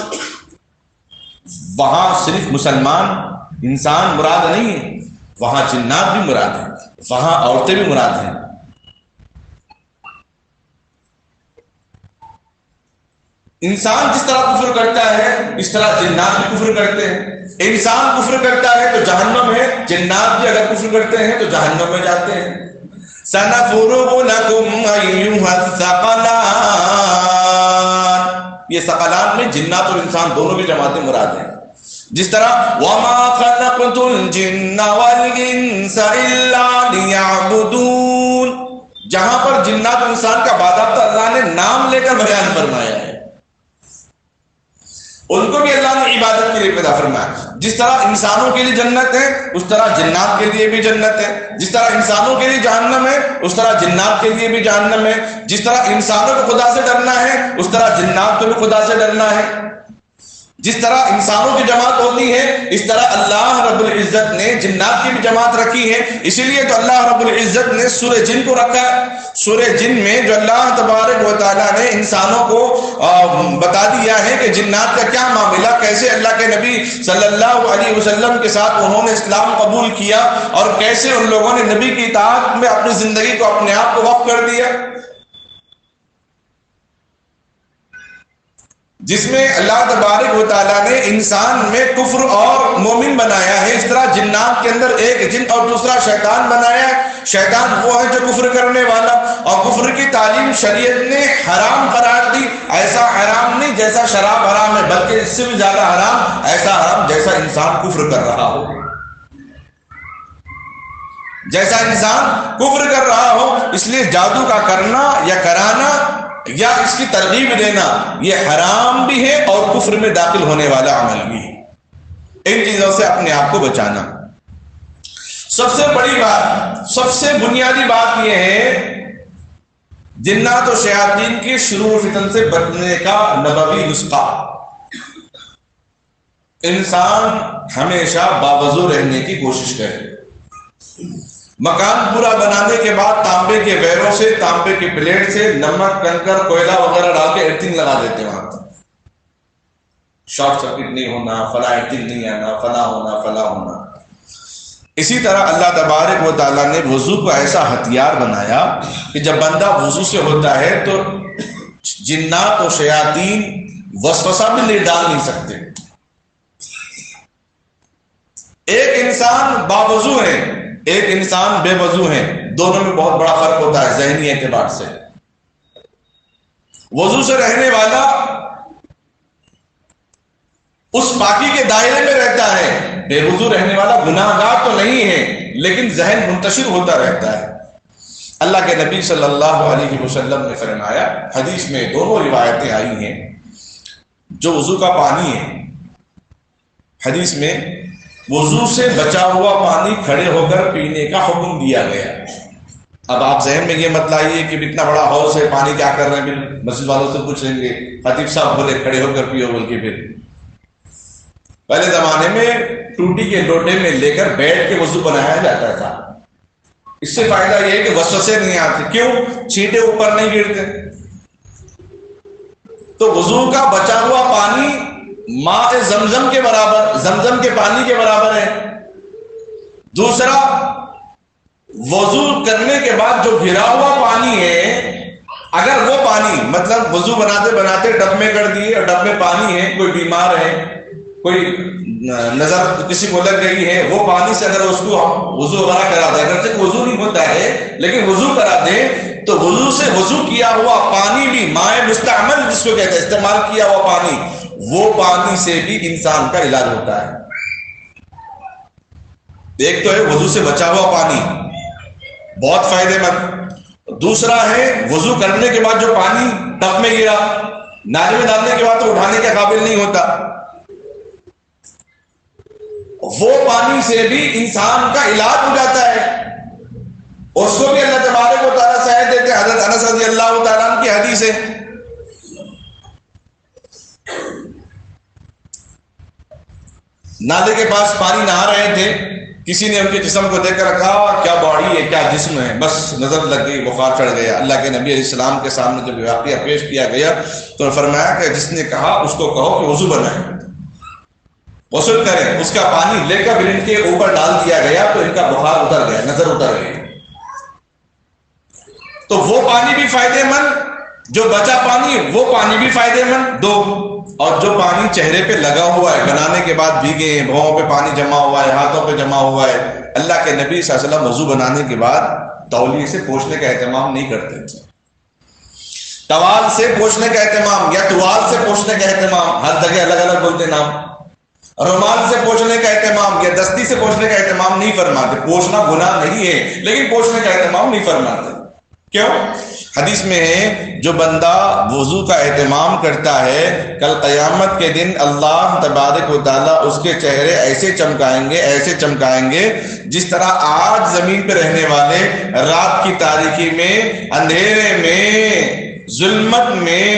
وہاں صرف مسلمان انسان مراد نہیں ہے، وہاں جنات بھی مراد ہیں، وہاں عورتیں بھی مراد ہیں۔ انسان جس طرح کفر کرتا ہے اس طرح جنات بھی کفر کرتے ہیں۔ انسان کفر کرتا ہے تو جہنم ہے، جنات بھی اگر کفر کرتے ہیں تو جہنم میں جاتے ہیں۔ سنفرغ لكم أيها الثقلان، یہ ثقلان میں جنات اور انسان دونوں کی جماعتیں مراد ہیں. جس طرح وَمَا خَلَقْتُ الْجِنَّ وَالْإِنسَ إِلَّا لِيَعْبُدُونَ، جہاں پر جنات اور انسان کا باضابطہ اللہ نے نام لے کر بیان فرمایا ہے، ان کو بھی اللہ نے عبادت کے لیے پیدا فرمایا. جس طرح انسانوں کے لیے جنت ہے اس طرح جنات کے لیے بھی جنت ہے. جس طرح انسانوں کے لیے جہنم ہے اس طرح جنات کے لیے بھی جہنم ہے. جس طرح انسانوں کو خدا سے ڈرنا ہے اس طرح جنات کو بھی خدا سے ڈرنا ہے. جس طرح انسانوں کی جماعت ہوتی ہے اس طرح اللہ رب العزت نے جنات کی بھی جماعت رکھی ہے. اسی لیے تو اللہ رب العزت نے سورہ جن کو رکھا ہے. سورہ جن میں جو اللہ تبارک و تعالیٰ نے انسانوں کو بتا دیا ہے کہ جنات کا کیا معاملہ، کیسے اللہ کے نبی صلی اللہ علیہ وسلم کے ساتھ انہوں نے اسلام قبول کیا اور کیسے ان لوگوں نے نبی کی اطاعت میں اپنی زندگی کو اپنے آپ کو وقف کر دیا، جس میں اللہ تبارک و تعالیٰ نے انسان میں کفر اور مومن بنایا ہے. اس طرح جنات کے اندر ایک جن اور دوسرا شیطان بنایا ہے. شیطان وہ ہے جو کفر کرنے والا، اور کفر کی تعلیم شریعت نے حرام قرار دی. ایسا حرام نہیں جیسا شراب حرام ہے، بلکہ اس سے بھی زیادہ حرام، ایسا حرام جیسا انسان کفر کر رہا ہو، جیسا انسان کفر کر رہا ہو. اس لیے جادو کا کرنا یا کرانا یا اس کی ترغیب دینا یہ حرام بھی ہے اور کفر میں داخل ہونے والا عمل بھی ہے. ان چیزوں سے اپنے آپ کو بچانا. سب سے بڑی بات، سب سے بنیادی بات یہ ہے جنات و شیاطین کے شرور و فتن سے بچنے کا نبوی نسخہ. انسان ہمیشہ باوضو رہنے کی کوشش کرے. مکان پورا بنانے کے بعد تانبے کے بیروں سے، تانبے کے پلیٹ سے نمک، کنکر، کوئلہ وغیرہ ڈال کے ارتھنگ لگا دیتے وہاں پر. شارٹ سرکٹ نہیں ہونا، فلاں ارتھنگ نہیں آنا، فلاں ہونا، فلاں ہونا. اسی طرح اللہ تبارک و تعالیٰ نے وضو کو ایسا ہتھیار بنایا کہ جب بندہ وضو سے ہوتا ہے تو جنات و شیاطین وسوسہ بھی نہیں ڈال نہیں سکتے. ایک انسان باوضو ہے، ایک انسان بے وضو ہے، دونوں میں بہت بڑا فرق ہوتا ہے ذہنی اعتبار سے. وضو سے رہنے والا اس پاکی کے دائرے میں رہتا ہے، بے وضو رہنے والا گناہ گار تو نہیں ہے لیکن ذہن منتشر ہوتا رہتا ہے. اللہ کے نبی صلی اللہ علیہ وسلم نے فرمایا، حدیث میں دونوں روایتیں آئی ہیں، جو وضو کا پانی ہے، حدیث میں وضو سے بچا ہوا پانی کھڑے ہو کر پینے کا حکم دیا گیا. اب آپ ذہن میں یہ مت لائیے کہ اتنا بڑا ہاؤس ہے، پانی کیا کر رہے ہیں، پھر مسجد والوں سے پوچھیں گے، خطیب صاحب بولے کھڑے ہو کر پیو بول کے. پھر پہلے زمانے میں ٹوٹی کے لوٹے میں لے کر بیٹھ کے وضو بنایا جاتا تھا. اس سے فائدہ یہ ہے کہ وسوسے نہیں آتے. کیوں؟ چھینٹے اوپر نہیں گرتے. تو وضو کا بچا ہوا پانی ماء زمزم کے برابر، زمزم کے پانی کے برابر ہے. دوسرا، وضو کرنے کے بعد جو گرا ہوا پانی ہے، اگر وہ پانی مطلب وضو بناتے بناتے ڈب میں کر دیے اور ڈب میں پانی ہے، کوئی بیمار ہے، کوئی نظر کسی کو لگ گئی ہے، وہ پانی سے اگر اس کو وضو وغیرہ کرا دے، اگر وضو نہیں ہوتا ہے لیکن وضو کرا دے، تو وضو سے وضو کیا ہوا پانی بھی مائع مستعمل جس کو کہتے ہیں، استعمال کیا ہوا پانی، وہ پانی سے بھی انسان کا علاج ہوتا ہے. ایک تو ہے وضو سے بچا ہوا پانی، بہت فائدے مند. دوسرا ہے وضو کرنے کے بعد جو پانی ٹب میں گرا، نالے میں ڈالنے کے بعد تو اٹھانے کے قابل نہیں ہوتا، وہ پانی سے بھی انسان کا علاج ہو جاتا ہے. اس کو بھی اللہ تبارک و تعالیٰ صحت دیتے ہیں. حضرت انس رضی اللہ تعالیٰ عنہ کی حدیث ہے، نالے کے پاس پانی نہا رہے تھے، کسی نے ان کے جسم کو دیکھ کر کہا کیا باڈی ہے، کیا جسم ہے، بس نظر لگ گئی، بخار چڑھ گیا. اللہ کے نبی علیہ السلام کے سامنے جب واقعہ پیش کیا گیا تو فرمایا کہ جس نے کہا اس کو کہو کہ وضو بنائیں، غسل کریں. اس کا پانی لے کر ان کے اوپر ڈال دیا گیا تو ان کا بخار اتر گیا، نظر اتر گئی. تو وہ پانی بھی فائدے مند، جو بچا پانی وہ پانی بھی فائدے مند دو. اور جو پانی چہرے پہ لگا ہوا ہے، بنانے کے بعد بھیگے ہیں، بھووں پہ پانی جمع ہوا ہے، ہاتھوں پہ جمع ہوا ہے، اللہ کے نبی صلی اللہ علیہ وسلم وضو بنانے کے بعد تولیے سے پوچھنے کا اہتمام نہیں کرتے تھے، توال سے پوچھنے کا اہتمام یا توال سے پوچھنے کا اہتمام، ہر جگہ الگ الگ بولتے نام، رومال سے پوچھنے کا اہتمام یا دستی سے پوچھنے کا اہتمام نہیں فرماتے۔ پوچھنا گناہ نہیں ہے لیکن پوچھنے کا اہتمام نہیں فرماتے۔ کیوں؟ حدیث میں ہے جو بندہ وضو کا اہتمام کرتا ہے کل قیامت کے دن اللہ تبارک و تعالیٰ اس کے چہرے ایسے چمکائیں گے جس طرح آج زمین پہ رہنے والے رات کی تاریکی میں، اندھیرے میں، ظلمت میں،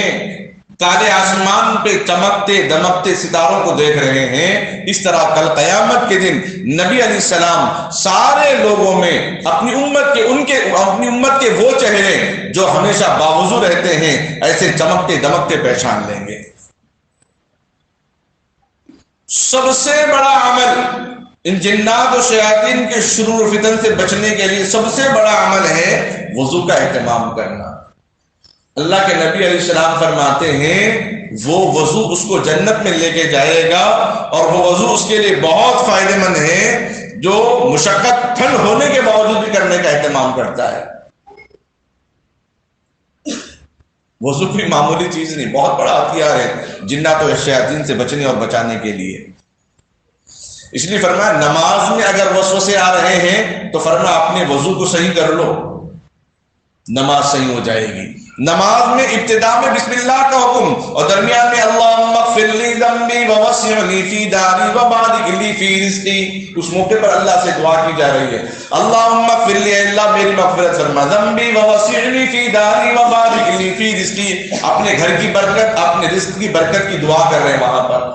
کالے آسمان پہ چمکتے دمکتے ستاروں کو دیکھ رہے ہیں، اس طرح کل قیامت کے دن نبی علیہ السلام سارے لوگوں میں اپنی امت کے وہ چہرے جو ہمیشہ باوضو رہتے ہیں ایسے چمکتے دمکتے پہچان لیں گے۔ سب سے بڑا عمل ان جنات و شیاطین کے شرور و فتن سے بچنے کے لیے سب سے بڑا عمل ہے وضو کا اہتمام کرنا۔ اللہ کے نبی علیہ السلام فرماتے ہیں وہ وضو اس کو جنت میں لے کے جائے گا، اور وہ وضو اس کے لیے بہت فائدہ مند ہے جو مشقت ٹھنڈ ہونے کے باوجود بھی کرنے کا اہتمام کرتا ہے۔ وضو کوئی معمولی چیز نہیں، بہت بڑا ہتھیار ہے جنات و شیاطین سے بچنے اور بچانے کے لیے۔ اس لیے فرمایا نماز میں اگر وسوسے آ رہے ہیں تو فرمایا اپنے وضو کو صحیح کر لو، نماز صحیح ہو جائے گی۔ نماز میں ابتدا میں بسم اللہ کا حکم اور درمیان میں اللہم اغفر لی ذنبی ووسع لی فی داری وبارک لی فی رزقی، اس موقع پر اللہ سے دعا کی جا رہی ہے اللہم اغفر لی، اللہ میری مغفرت فرما، ذنبی ووسع لی فی داری وبارک لی فی رزقی، اپنے گھر کی برکت، اپنے رزق کی برکت کی دعا کر رہے ہیں وہاں پر۔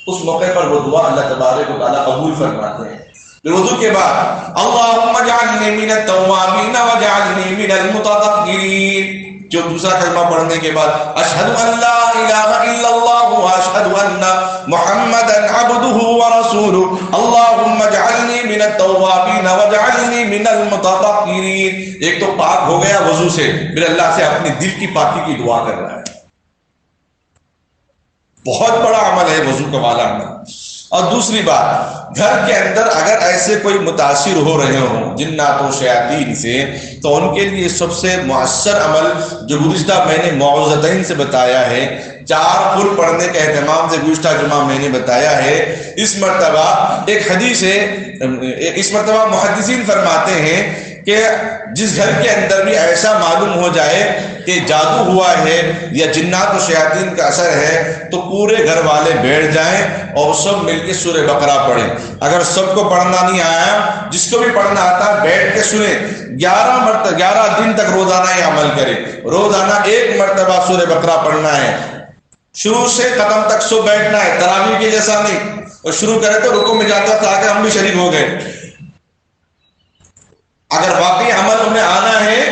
اس موقع پر وہ دعا اللہ تبارک و تعالیٰ قبول فرماتے ہیں۔ پھر وضو کے بعد اللہم اجعلنی من التوابین واجعلنی من المتطہرین، جو دوسرا کلمہ پڑھنے کے بعد اشہد ان لا الہ الا اللہ واشہد ان محمدا عبدہ ورسولہ اللہم اجعلنی من التوابین واجعلنی من المتطہرین۔ ایک تو پاک ہو گیا وضو سے، پھر اللہ سے اپنی دل کی پاکی کی دعا کر رہا ہے۔ بہت بڑا عمل ہے وضو کا والا عمل۔ اور دوسری بات، گھر کے اندر اگر ایسے کوئی متاثر ہو رہے ہوں جنات و شیاطین سے تو ان کے لیے سب سے مؤثر عمل جو گزشتہ میں نے معوذتین سے بتایا ہے، 4 قل پڑھنے کے اہتمام سے گزشتہ جمعہ میں نے بتایا ہے۔ اس مرتبہ ایک حدیث ہے، اس مرتبہ محدثین فرماتے ہیں کہ جس گھر کے اندر بھی ایسا معلوم ہو جائے کہ جادو ہوا ہے یا جنات و شیاطین کا اثر ہے تو پورے گھر والے بیٹھ جائیں اور سب مل کے سورہ بقرہ پڑھیں۔ اگر سب کو پڑھنا نہیں آیا، جس کو بھی پڑھنا آتا ہے بیٹھ کے سنیں، 11 دن تک روزانہ یہ عمل کرے۔ روزانہ 1 مرتبہ سورہ بقرہ پڑھنا ہے، شروع سے ختم تک سب بیٹھنا ہے، تراویح کے جیسا نہیں۔ اور شروع کرے تو رکوع میں جاتا تھا کہ ہم بھی شریک ہو گئے۔ اگر واقعی عمل انہیں آنا ہے،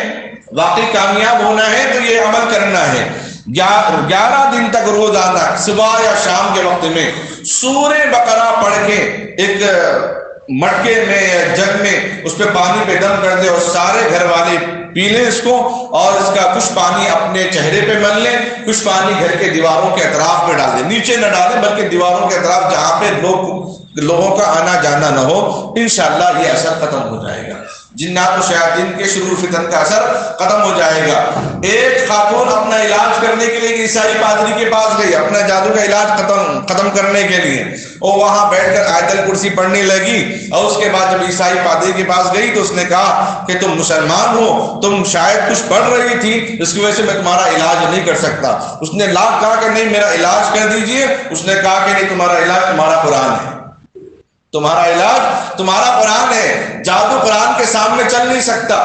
واقعی کامیاب ہونا ہے تو یہ عمل کرنا ہے۔ 11 دن تک روزانہ صبح یا شام کے وقت میں سورہ بقرہ پڑھ کے ایک مٹکے میں یا جگ میں اس پہ پانی پہ دم کر دے اور سارے گھر والے پی لیں اس کو، اور اس کا کچھ پانی اپنے چہرے پہ مل لیں، کچھ پانی گھر کے دیواروں کے اطراف میں ڈال دیں، نیچے نہ ڈالیں بلکہ دیواروں کے اطراف جہاں پہ لوگوں کا آنا جانا نہ ہو، انشاءاللہ یہ اثر ختم ہو جائے گا، جنات و شیاطین کے شرور فتن کا اثر ختم ہو جائے گا۔ ایک خاتون اپنا علاج کرنے کے لیے عیسائی پادری کے پاس گئی، اپنا جادو کا علاج ختم کرنے کے لیے، اور وہاں بیٹھ کر آیت الکرسی پڑھنے لگی، اور اس کے بعد جب عیسائی پادری کے پاس گئی تو اس نے کہا کہ تم مسلمان ہو، تم شاید کچھ پڑھ رہی تھی، اس کی وجہ سے میں تمہارا علاج نہیں کر سکتا۔ اس نے لاکھ کہا کہ نہیں میرا علاج کر دیجئے، اس نے کہا کہ نہیں تمہارا علاج تمہارا قرآن ہے، تمہارا علاج تمہارا قرآن ہے، جادو قرآن کے سامنے چل نہیں سکتا،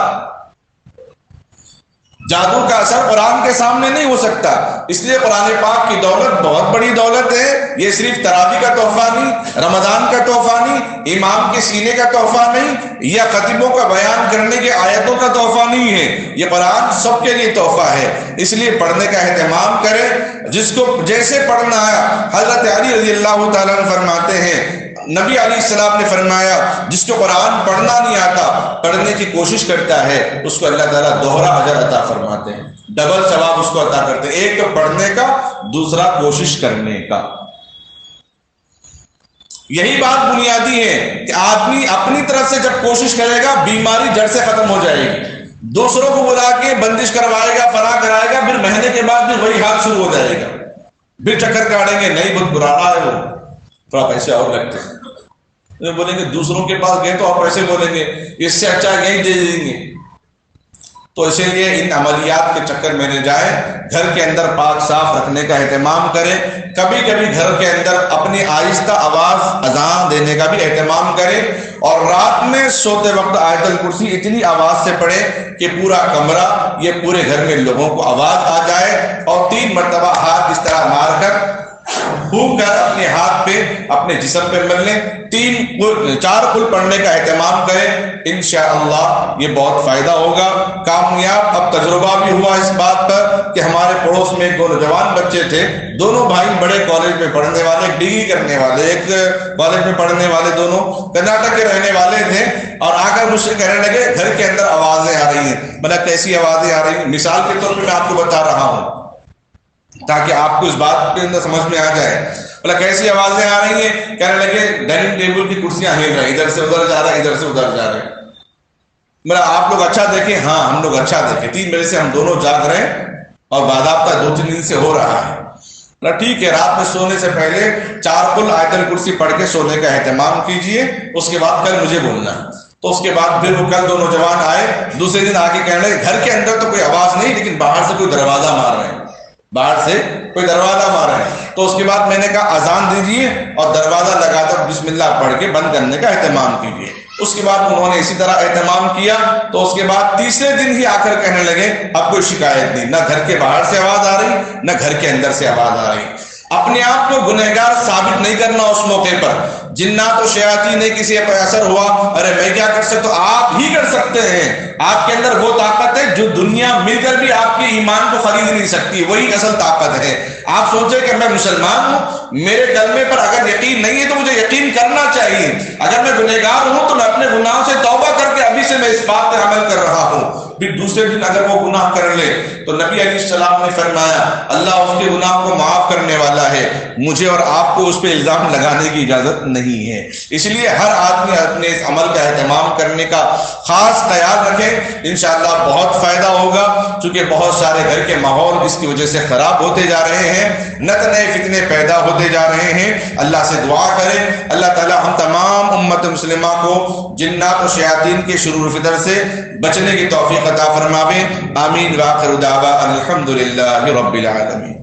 جادو کا اثر قرآن کے سامنے نہیں ہو سکتا۔ اس لیے قرآن پاک کی دولت بہت بڑی دولت ہے، یہ صرف تراویح کا تحفہ نہیں، رمضان کا تحفہ نہیں، امام کے سینے کا تحفہ نہیں، یا خطیبوں کا بیان کرنے کے آیتوں کا تحفہ نہیں ہے، یہ قرآن سب کے لیے تحفہ ہے۔ اس لیے پڑھنے کا اہتمام کرے، جس کو جیسے پڑھنا آیا۔ حضرت علی رضی اللہ تعالیٰ عنہ فرماتے ہیں نبی علیہ السلام نے فرمایا جس کو قرآن پڑھنا نہیں آتا پڑھنے کی کوشش کرتا ہے اس کو اللہ تعالیٰ دوہرا اجر عطا فرماتے ہیں، ڈبل ثواب اس کو عطا کرتے ہیں، ایک تو پڑھنے کا، دوسرا کوشش کرنے کا۔ یہی بات بنیادی ہے کہ آدمی اپنی طرف سے جب کوشش کرے گا بیماری جڑ سے ختم ہو جائے گی. دوسروں کو بلا کے بندش کروائے گا، فلاں کرائے گا، پھر مہینے کے بعد پھر وہی حال شروع ہو جائے گا، پھر چکر کاٹیں گے، نہیں بہت برا رہا ہے وہ، تھوڑا پیسے اور لگتے ہیں، بولیں گے دوسروں کے پاس گئے تو اور پیسے بولیں گے، اس سے اچھا یہیں دے دیں گے. تو اسی لیے ان عملیات کے چکر میں نہ جائیں، گھر کے اندر پاک صاف رکھنے کا اہتمام کریں. کبھی کبھی گھر کے اندر اپنی آہستہ آواز اذان دینے کا بھی اہتمام کریں، اور رات میں سوتے وقت آیت الکرسی اتنی آواز سے پڑھیں کہ پورا کمرہ، یہ پورے گھر میں لوگوں کو آواز آ جائے، اور 3 مرتبہ ہاتھ اس طرح مار کر پھونک کر اپنے ہاتھ پہ اپنے جسم پہ مل لیں. 4 قل پڑھنے کا اہتمام کریں، انشاءاللہ یہ بہت فائدہ ہوگا. کامیاب اب تجربہ بھی ہوا اس بات پر کہ ہمارے پڑوس میں 2 نوجوان بچے تھے، دونوں بھائی بڑے کالج میں پڑھنے والے، ایک ڈگری کرنے والے، ایک کالج میں پڑھنے والے، دونوں کرناٹک کے رہنے والے تھے، اور آ کر مجھ سے کہنے لگے گھر کے اندر آوازیں آ رہی ہیں. مطلب کیسی آوازیں آ رہی ہیں؟ مثال کے طور پہ میں آپ کو بتا رہا ہوں تاکہ آپ کو اس بات کے اندر سمجھ میں آ جائے. مطلب کیسی آوازیں آ رہی ہیں؟ کہنے لگے ڈائننگ ٹیبل کی کرسیاں ہل رہی ہیں، ادھر سے ادھر جا رہا ہے، ادھر سے ادھر جا رہے ہیں. مطلب آپ لوگ اچھا دیکھیں؟ ہاں ہم لوگ اچھا دیکھیں. 3 بجے سے ہم دونوں جاگ رہے ہیں اور باضابطہ 2-3 دن سے ہو رہا ہے. مطلب ٹھیک ہے، رات میں سونے سے پہلے 4 قل آیت الکرسی پڑھ کے سونے کا اہتمام کیجئے. اس کے بعد کل مجھے بولنا. تو اس کے بعد پھر وہ کل 2 نوجوان آئے، دوسرے دن آ کے کہنے لگے گھر کے اندر تو کوئی آواز نہیں، لیکن باہر سے کوئی دروازہ مار رہے ہیں، باہر سے کوئی دروازہ مار رہے ہیں. تو اس کے بعد میں نے کہا اذان دیجیے اور دروازہ لگا کر بسم اللہ پڑھ کے بند کرنے کا اہتمام کیجیے. اس کے بعد انہوں نے اسی طرح اہتمام کیا. تو اس کے بعد تیسرے دن ہی آ کر کہنے لگے اب کوئی شکایت نہیں، نہ گھر کے باہر سے آواز آ رہی، نہ گھر کے اندر سے آواز آ رہی. اپنے آپ کو گنہگار ثابت نہیں کرنا اس موقع پر. جنات و شیاطین نے کسی پر اثر ہوا، ارے میں کیا کر سکتا ہوں، آپ ہی کر سکتے ہیں. آپ کے اندر وہ طاقت ہے جو دنیا مل کر بھی آپ کے ایمان کو خرید نہیں سکتی، وہی اصل طاقت ہے. آپ سوچیں کہ میں مسلمان ہوں، میرے کلمے پر اگر یقین نہیں ہے تو مجھے یقین کرنا چاہیے. اگر میں گنہگار ہوں تو میں اپنے گناہوں سے توبہ کر کے ابھی سے میں اس بات پر عمل کر رہا ہوں. پھر دوسرے دن اگر وہ گناہ کر لے تو نبی علیہ السلام نے فرمایا اللہ اس کے گناہ کو معاف کرنے والا ہے، مجھے اور آپ کو اس پہ الزام لگانے کی اجازت نہیں ہے. اس لیے ہر آدمی اپنے اس عمل کا اہتمام کرنے کا خاص خیال رکھے، انشاءاللہ بہت فائدہ ہوگا. چونکہ بہت سارے گھر کے ماحول اس کی وجہ سے خراب ہوتے جا رہے ہیں، نت نئے فتنے پیدا ہوتے جا رہے ہیں. اللہ سے دعا کریں اللہ تعالی ہم تمام امت مسلمہ کو جنات و شیاطین کے شرور فتن سے بچنے کی توفیق عطا فرماوے. آمین. وآخر دعوانا الحمدللہ رب العالمین.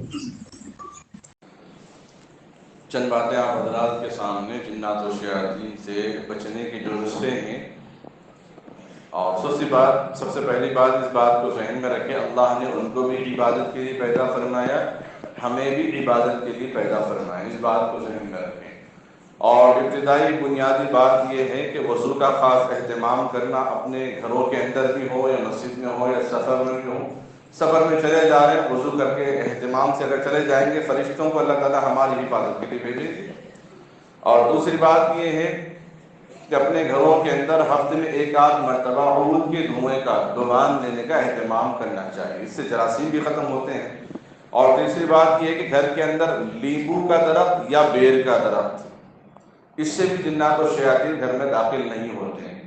چند باتیں آپ حضرات کے سامنے جنات و شیاطین سے بچنے کے جو نسخے ہیں، اور سب سے پہلی بات اس بات کو ذہن میں رکھیں، اللہ نے ان کو بھی عبادت کے لیے پیدا فرمایا، ہمیں بھی عبادت کے لیے پیدا فرمایا. اس بات کو ذہن میں رکھیں. اور ابتدائی بنیادی بات یہ ہے کہ وضو کا خاص اہتمام کرنا، اپنے گھروں کے اندر بھی ہو یا مسجد میں ہو یا سفر میں بھی ہو. سفر میں چلے جا رہے ہیں، وضو کر کے اہتمام سے اگر چلے جائیں گے فرشتوں کو اللہ تعالیٰ ہماری حفاظت کے لیے بھیجیں گے. اور دوسری بات یہ ہے کہ اپنے گھروں کے اندر ہفتے میں 1-8 مرتبہ عود کے دھوئیں کا دخان لینے کا اہتمام کرنا چاہیے، اس سے جراثیم بھی ختم ہوتے ہیں. اور تیسری بات یہ ہے کہ گھر کے اندر لیمبو کا درخت یا بیر کا درخت، اس سے بھی جنات و شیاطین گھر میں داخل نہیں ہوتے ہیں،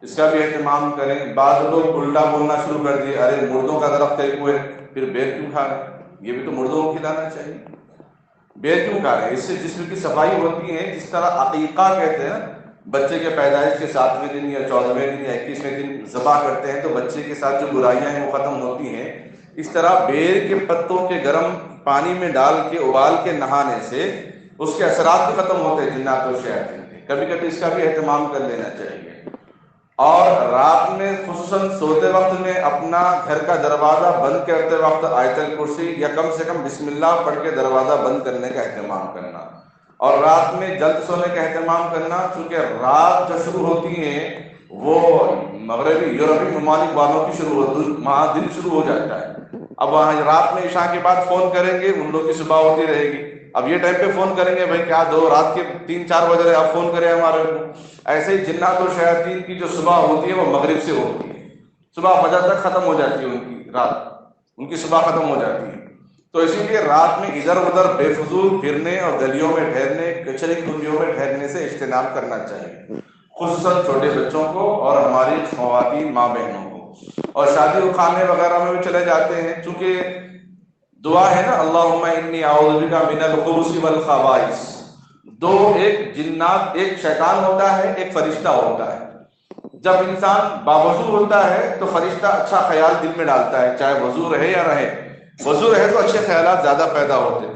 اس کا بھی اہتمام کریں. بعض لوگ الٹا بولنا شروع کر دیے، ارے مردوں کا درخت ایک ہوئے پھر بیر کیوں کھا رہے ہیں؟ یہ بھی تو مردوں کو کھلانا چاہیے، بیر کیوں کھا رہے ہیں؟ اس سے جسم کی صفائی ہوتی ہے. جس طرح عقیقہ کہتے ہیں، بچے کے پیدائش کے 7ویں دن یا 14ویں دن یا 21ویں دن ذبح کرتے ہیں تو بچے کے ساتھ جو برائیاں ہیں وہ ختم ہوتی ہیں. اس طرح بیر کے پتوں کے گرم پانی میں ڈال کے ابال کے نہانے سے اس کے اثرات بھی ختم ہوتے ہیں جنات و شیاطین کے. کبھی کبھی اس کا بھی اہتمام کر لینا چاہیے. اور رات میں خصوصاً سوتے وقت میں اپنا گھر کا دروازہ بند کرتے وقت آیت الکرسی یا کم سے کم بسم اللہ پڑھ کے دروازہ بند کرنے کا اہتمام کرنا. اور رات میں جلد سونے کا اہتمام کرنا، چونکہ رات جو شروع ہوتی ہے وہ مغربی یورپی ممالک والوں کی شروع ہوتی، وہاں دن شروع ہو جاتا ہے. اب وہاں رات میں عشاء کے بعد فون کریں گے، ان لوگ کی صبح ہوتی رہے گی. اب یہ ٹائم پہ فون کریں گے، بھائی کیا رات کے 3-4 بج رہے آپ فون کریں ہمارے کو. ایسے ہی جنات و شیاطین کی جو صبح ہوتی ہے وہ مغرب سے ہوتی ہے، صبح فجر تک ختم ہو جاتی ہے ان کی رات، ان کی صبح ختم ہو جاتی ہے. تو اسی لیے رات میں ادھر ادھر بے فضول پھرنے اور گلیوں میں ٹھہرنے، کچرے کنجیوں میں ٹھہرنے سے اجتناب کرنا چاہیے، خصوصاً چھوٹے بچوں کو اور ہماری خواتین ماں بہنوں کو۔ اور شادی خانے وغیرہ میں بھی چلے جاتے ہیں، چونکہ دعا ہے نا، اللہم انی اعوذ بک من الخبث والخبائث، دو، ایک جنات، ایک شیطان ہوتا ہے، ایک فرشتہ ہوتا ہے۔ جب انسان باوضو ہوتا ہے تو فرشتہ اچھا خیال دل میں ڈالتا ہے، چاہے وضو رہے یا رہے، وضو رہے تو اچھے خیالات زیادہ پیدا ہوتے ہیں۔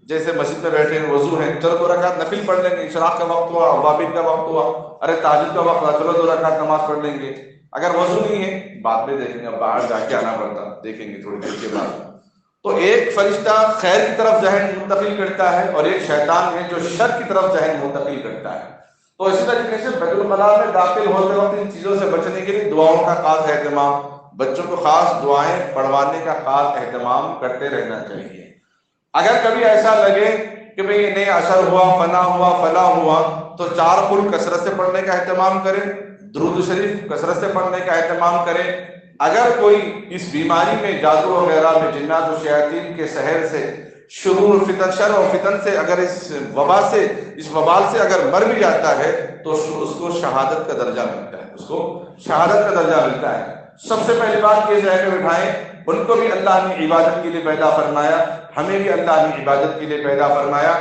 جیسے مسجد میں بیٹھے ہیں، وضو ہے، چلو 2 رکعت نفل پڑھ لیں گے، اشراق کا وقت ہوا، اوابین کا وقت ہوا، ارے تہجد کا وقت ہوا، چلو 2 رکعت نماز پڑھ لیں گے۔ اگر وضو نہیں ہے، بعد میں دیکھیں گے، باہر جا کے آنا پڑتا، دیکھیں گے تھوڑی دیر کے بعد۔ تو ایک فرشتہ خیر کی طرف ذہن منتقل کرتا ہے اور ایک شیطان ہے جو شر کی طرف ذہن منتقل کرتا ہے۔ تو اسی طریقے سے بیت الخلاء میں داخل ہوتے وقت ان چیزوں سے بچنے کے لیے دعاؤں کا خاص اہتمام، بچوں کو خاص دعائیں پڑھوانے کا خاص اہتمام کرتے رہنا چاہیے۔ اگر کبھی ایسا لگے کہ بھئی نہیں اثر ہوا، فنا ہوا، فلاں ہوا، تو 4 قل کثرت سے پڑھنے کا اہتمام کریں، درود شریف کثرت سے پڑھنے کا اہتمام کریں۔ اگر کوئی اس بیماری میں، جادو وغیرہ میں، جنات و شیاطین کے سحر سے، شرور فتن، شر اور فتن سے، اگر اس وبا سے، اس وبال سے اگر مر بھی جاتا ہے تو اس کو شہادت کا درجہ ملتا ہے، اس کو شہادت کا درجہ ملتا ہے۔ سب سے پہلی بات یہ ذہن میں بٹھائیں، ان کو بھی اللہ نے عبادت کے لیے پیدا فرمایا، ہمیں بھی اللہ نے عبادت کے لیے پیدا فرمایا۔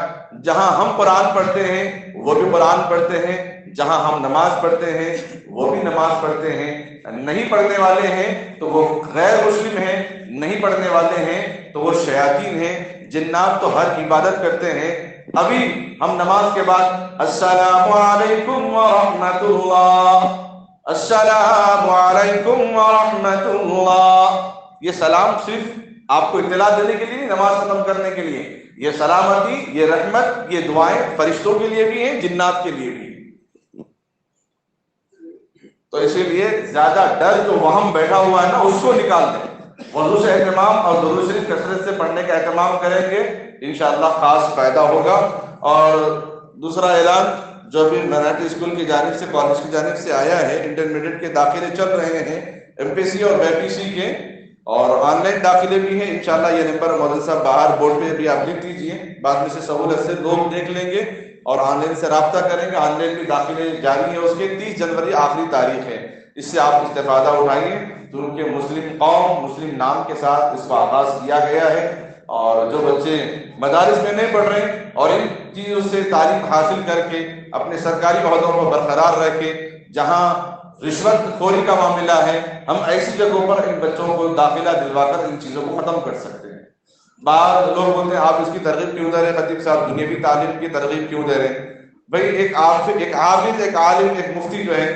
جہاں ہم قرآن پڑھتے ہیں وہ بھی قرآن پڑھتے ہیں، جہاں ہم نماز پڑھتے ہیں وہ بھی نماز پڑھتے ہیں۔ نہیں پڑھنے والے ہیں تو وہ غیر مسلم ہیں، نہیں پڑھنے والے ہیں تو وہ شیاطین ہیں۔ جنات تو ہر عبادت کرتے ہیں۔ ابھی ہم نماز کے بعد السلام علیکم ورحمۃ اللہ، السلام علیکم ورحمۃ اللہ، یہ سلام صرف آپ کو اطلاع دینے کے لیے، نماز ختم کرنے کے لیے، یہ سلامتی، یہ رحمت، یہ دعائیں فرشتوں کے لیے بھی ہیں، جنات کے لیے بھی۔ تو اسی لیے زیادہ ڈر جو وہم بیٹھا ہوا ہے نا، اس کو نکال دیں، وضو سے اہتمام اور درود شریف کثرت سے پڑھنے کا اہتمام کریں گے، انشاءاللہ خاص فائدہ ہوگا۔ اور دوسرا اعلان جو ابھی مرانٹی اسکول کی جانب سے، کالج کی جانب سے آیا ہے، انٹرمیڈیٹ کے داخلے چل رہے ہیں، ایم پی سی اور بی پی سی کے، اور آن لائن داخلے بھی ہیں انشاءاللہ۔ یہ نمبر مودل صاحب باہر بورڈ پہ بھی آپ لکھ دیجیے، بعد میں سے سہولت سے لوگ دیکھ لیں گے اور آن لائن سے رابطہ کریں گے۔ آن لائن بھی داخلے جاری ہیں، اس کے 30 جنوری آخری تاریخ ہے، اس سے آپ استفادہ اٹھائیے، کیونکہ مسلم قوم، مسلم نام کے ساتھ اس کا آغاز کیا گیا ہے۔ اور جو بچے مدارس میں نہیں پڑھ رہے اور ان چیزوں سے تعلیم حاصل کر کے اپنے سرکاری عہدوں کو برقرار رکھ کے، جہاں رشوت خوری کا معاملہ ہے، ہم ایسی جگہوں پر ان بچوں کو داخلہ دلوا کر ان چیزوں کو ختم کر سکتے ہیں۔ بعض لوگ بولتے ہیں آپ اس کی ترغیب کیوں دے رہے ہیں خطیب صاحب، دنیاوی تعلیم کی ترغیب کیوں دے رہے ہیں؟ بھائی ایک عابد، ایک عالم، ایک مفتی جو ہے،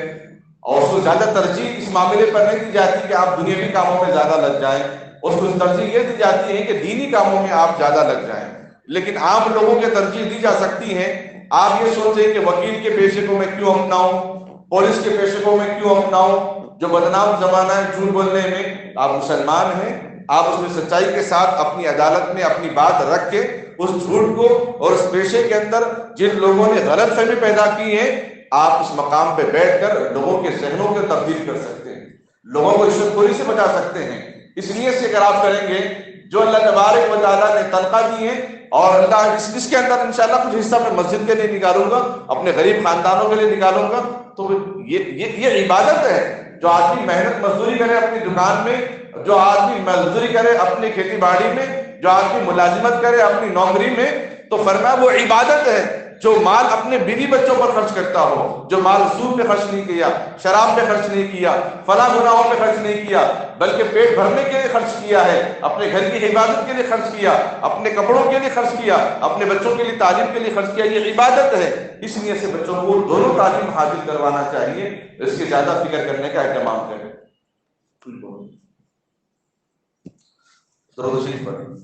اور اس کو زیادہ ترجیح اس معاملے پر نہیں دی جاتی کہ آپ دنیاوی کاموں میں زیادہ لگ جائیں، اس کو ترجیح یہ دی جاتی ہے کہ دینی کاموں میں آپ زیادہ لگ جائیں۔ لیکن عام لوگوں کے ترجیح دی جا سکتی ہیں۔ آپ یہ سوچیں کہ وکیل کے پیشے کو میں کیوں اپناؤں، پولیس کے پیشے کو میں کیوں اپناؤں، جو بدنام زمانہ ہے جھوٹ بولنے میں۔ آپ مسلمان ہیں، آپ اس میں سچائی کے ساتھ اپنی عدالت میں اپنی بات رکھ کے اس جھوٹ کو اور اس پیشے کے اندر جن لوگوں نے غلط فہمی پیدا کی ہے، آپ اس مقام پہ بیٹھ کر لوگوں کے ذہنوں کو تبدیل کر سکتے ہیں، لوگوں کو رشوت خوری سے بچا سکتے ہیں۔ اس لیے سے اگر آپ کریں گے، جو اللہ تبارک و تعالیٰ نے تنخواہ دی ہے، اور اللہ اس کے اندر انشاءاللہ کچھ حصہ میں مسجد کے لیے نکالوں گا، اپنے غریب خاندانوں کے لیے نکالوں گا، تو یہ عبادت ہے۔ جو آدمی محنت مزدوری کرے اپنی دکان میں، جو آدمی مزدوری کرے اپنی کھیتی باڑی میں، جو آدمی ملازمت کرے اپنی نوکری میں، تو فرمایا وہ عبادت ہے۔ جو مال اپنے بیوی بچوں پر خرچ کرتا ہو، جو مال سود پہ خرچ نہیں کیا، شراب پہ خرچ نہیں کیا، فلاں گناہوں پہ خرچ نہیں کیا، بلکہ پیٹ بھرنے کے لیے خرچ کیا ہے، اپنے گھر کی حفاظت کے لیے خرچ کیا، اپنے کپڑوں کے لیے خرچ کیا، اپنے بچوں کے لیے تعلیم کے لیے خرچ کیا، یہ عبادت ہے۔ اس لیے سے بچوں کو دونوں تعلیم حاصل کروانا چاہیے، اس کی زیادہ فکر کرنے کا اہتمام کریں۔ درود شریف پڑھیں۔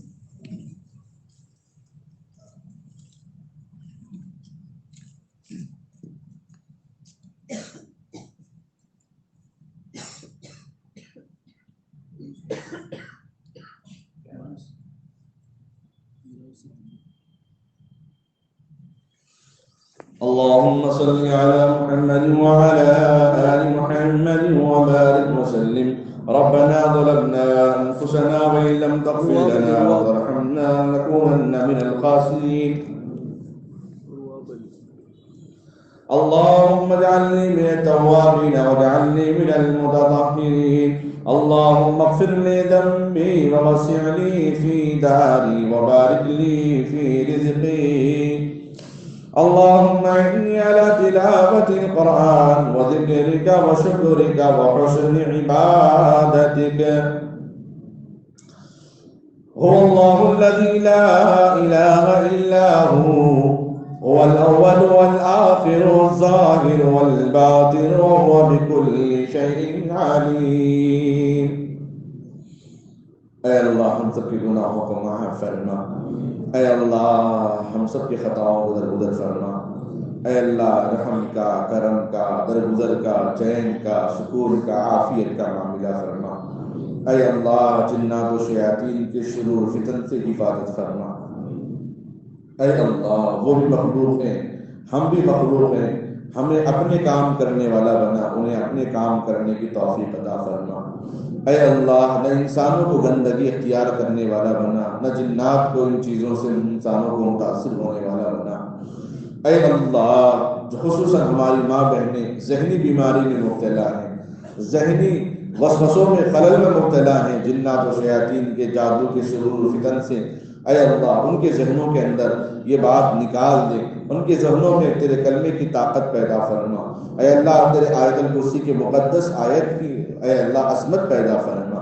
اللهم صل على محمد وعلى آل محمد وبارك وسلم ربنا ظلمنا أنفسنا وإن لم تغفر لنا وترحمنا لنكونن من الخاسرين. اللهم اجعلني من التوابين واجعلني من المتطهرين. اللهم اغفر لي ذنبي ووسع لي في داري وبارك لي في رزقي. اللهم إني على تلاوة القرآن وذكرك وشكرك وحسن عبادتك. هو الله الذي لا إله إلا هو الأول والآخر والظاهر والباطن وهو بكل شيء عليم. اے اللہ ہم سب کے گناہوں کو معاف فرما. اے اللہ ہم سب کی خطاؤں کو درگزر فرما. اے اللہ رحم کا، کرم کا، درگزر کا، چین کا، سکون کا، عافیت کا معاملہ فرما. اے اللہ جنات و شیاطین کے شرور فتن سے حفاظت فرما. اے اللہ وہ بھی مخلوق ہیں، ہم بھی مخلوق ہیں، ہمیں اپنے کام کرنے والا بنا، انہیں اپنے کام کرنے کی توفیق عطا فرما. اے اللہ نہ انسانوں کو گندگی اختیار کرنے والا بنا، نہ جنات کو ان چیزوں سے انسانوں کو متاثر ہونے والا بنا. اے اللہ جو خصوصاً ہماری ماں بہنیں ذہنی بیماری میں مبتلا ہیں، ذہنی وسوسوں میں خلل میں مبتلا ہیں، جنات و شیاطین کے جادو کے شرور و فتن سے، اے اللہ ان کے ذہنوں کے اندر یہ بات نکال دے، ان کے ذہنوں میں تیرے کلمے کی طاقت پیدا فرما. اے اللہ تیرے آیت الکرسی کے مقدس آیت کی اے اللہ عظمت پیدا فرما.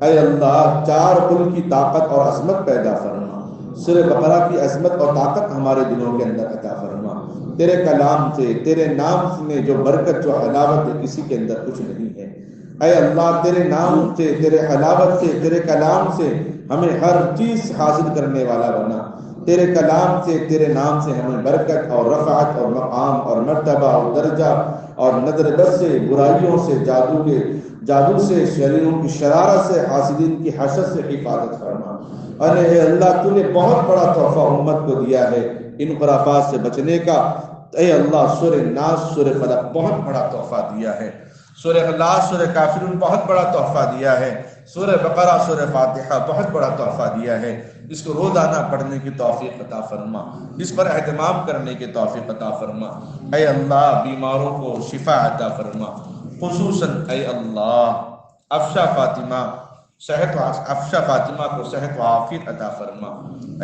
اے اللہ 4 قل کی طاقت اور عظمت پیدا فرما. سورہ بقرہ کی عظمت اور طاقت ہمارے دلوں کے اندر عطا فرما. تیرے کلام سے، تیرے نام میں جو برکت، جو حلاوت ہے، کسی کے اندر کچھ نہیں ہے. اے اللہ تیرے نام سے، تیرے حلاوت سے، تیرے کلام سے ہمیں ہر چیز حاصل کرنے والا بنا. تیرے کلام سے، تیرے نام سے ہمیں برکت اور رفعت اور مقام اور مرتبہ اور درجہ اور نظر بد سے، برائیوں سے، جادو سے، شریروں کی شرارت سے، حاسدین کی حسد سے حفاظت فرما. اے اللہ تو نے بہت بڑا تحفہ امت کو دیا ہے ان خرافات سے بچنے کا. اے اللہ سورہ ناس، سورہ فلق بہت بڑا تحفہ دیا ہے. سورہ اخلاص، سورہ کافرون بہت بڑا تحفہ دیا ہے. سورہ بقرہ، سورہ فاتحہ بہت بڑا تحفہ دیا ہے. اس کو روزانہ پڑھنے کی توفیق عطا فرما، اس پر اہتمام کرنے کی توفیق عطا فرما. اے اللہ بیماروں کو شفا عطا فرما. خصوصاً اے اللہ افشا فاطمہ کو صحت و عافیت عطا فرما.